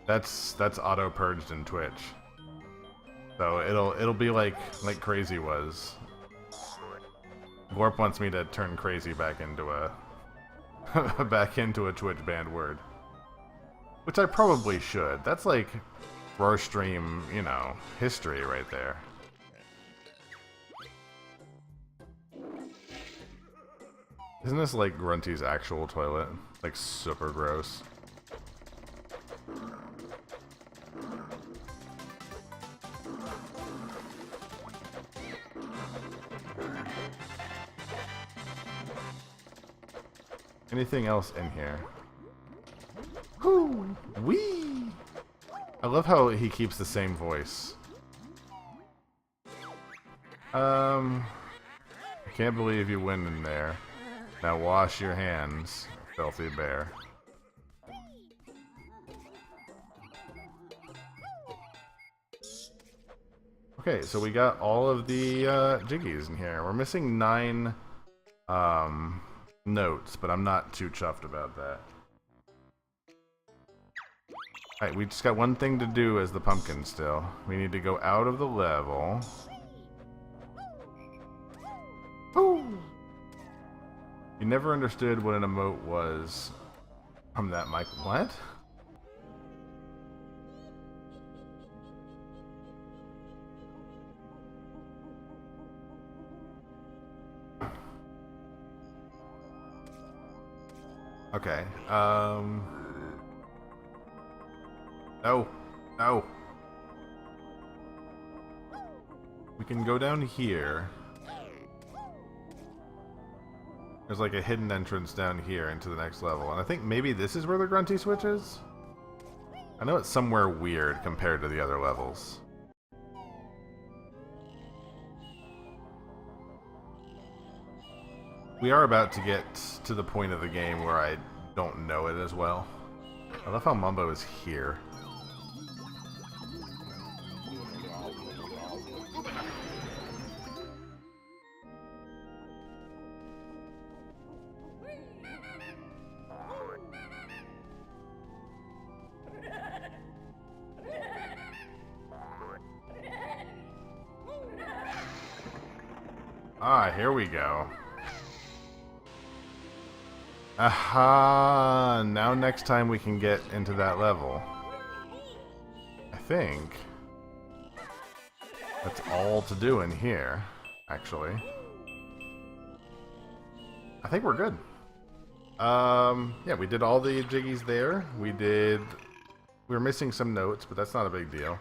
That's auto purged in Twitch. So it'll be like Crazy was. Gorp wants me to turn Crazy back into a back into a Twitch banned word, which I probably should. That's like Roarstream, you know, history right there. Isn't this like Grunty's actual toilet? Like super gross. Anything else in here? Whoo! Wee! I love how he keeps the same voice. I can't believe you went in there. Now wash your hands, filthy bear. Okay, so we got all of the jiggies in here. We're missing 9 notes, but I'm not too chuffed about that. Alright, we just got one thing to do as the pumpkin still. We need to go out of the level. Woo! You never understood what an emote was from that mic. What? Okay, no, no. We can go down here. There's like a hidden entrance down here into the next level, and I think maybe this is where the Grunty switch is? I know it's somewhere weird compared to the other levels. We are about to get to the point of the game where I don't know it as well. I love how Mumbo is here. Ah, here we go. Aha! Now next time we can get into that level. I think that's all to do in here, actually. I think we're good. Yeah, we did all the jiggies there. We were missing some notes, but that's not a big deal.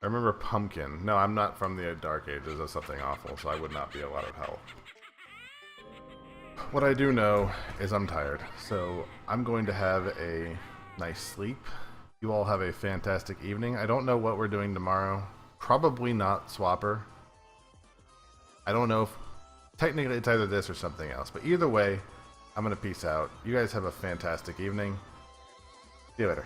I remember Pumpkin. No, I'm not from the Dark Ages of something awful, so I would not be a lot of help. What I do know is I'm tired, so I'm going to have a nice sleep. You all have a fantastic evening. I don't know what we're doing tomorrow. Probably not Swapper. I don't know if... Technically it's either this or something else, but either way, I'm going to peace out. You guys have a fantastic evening. See you later.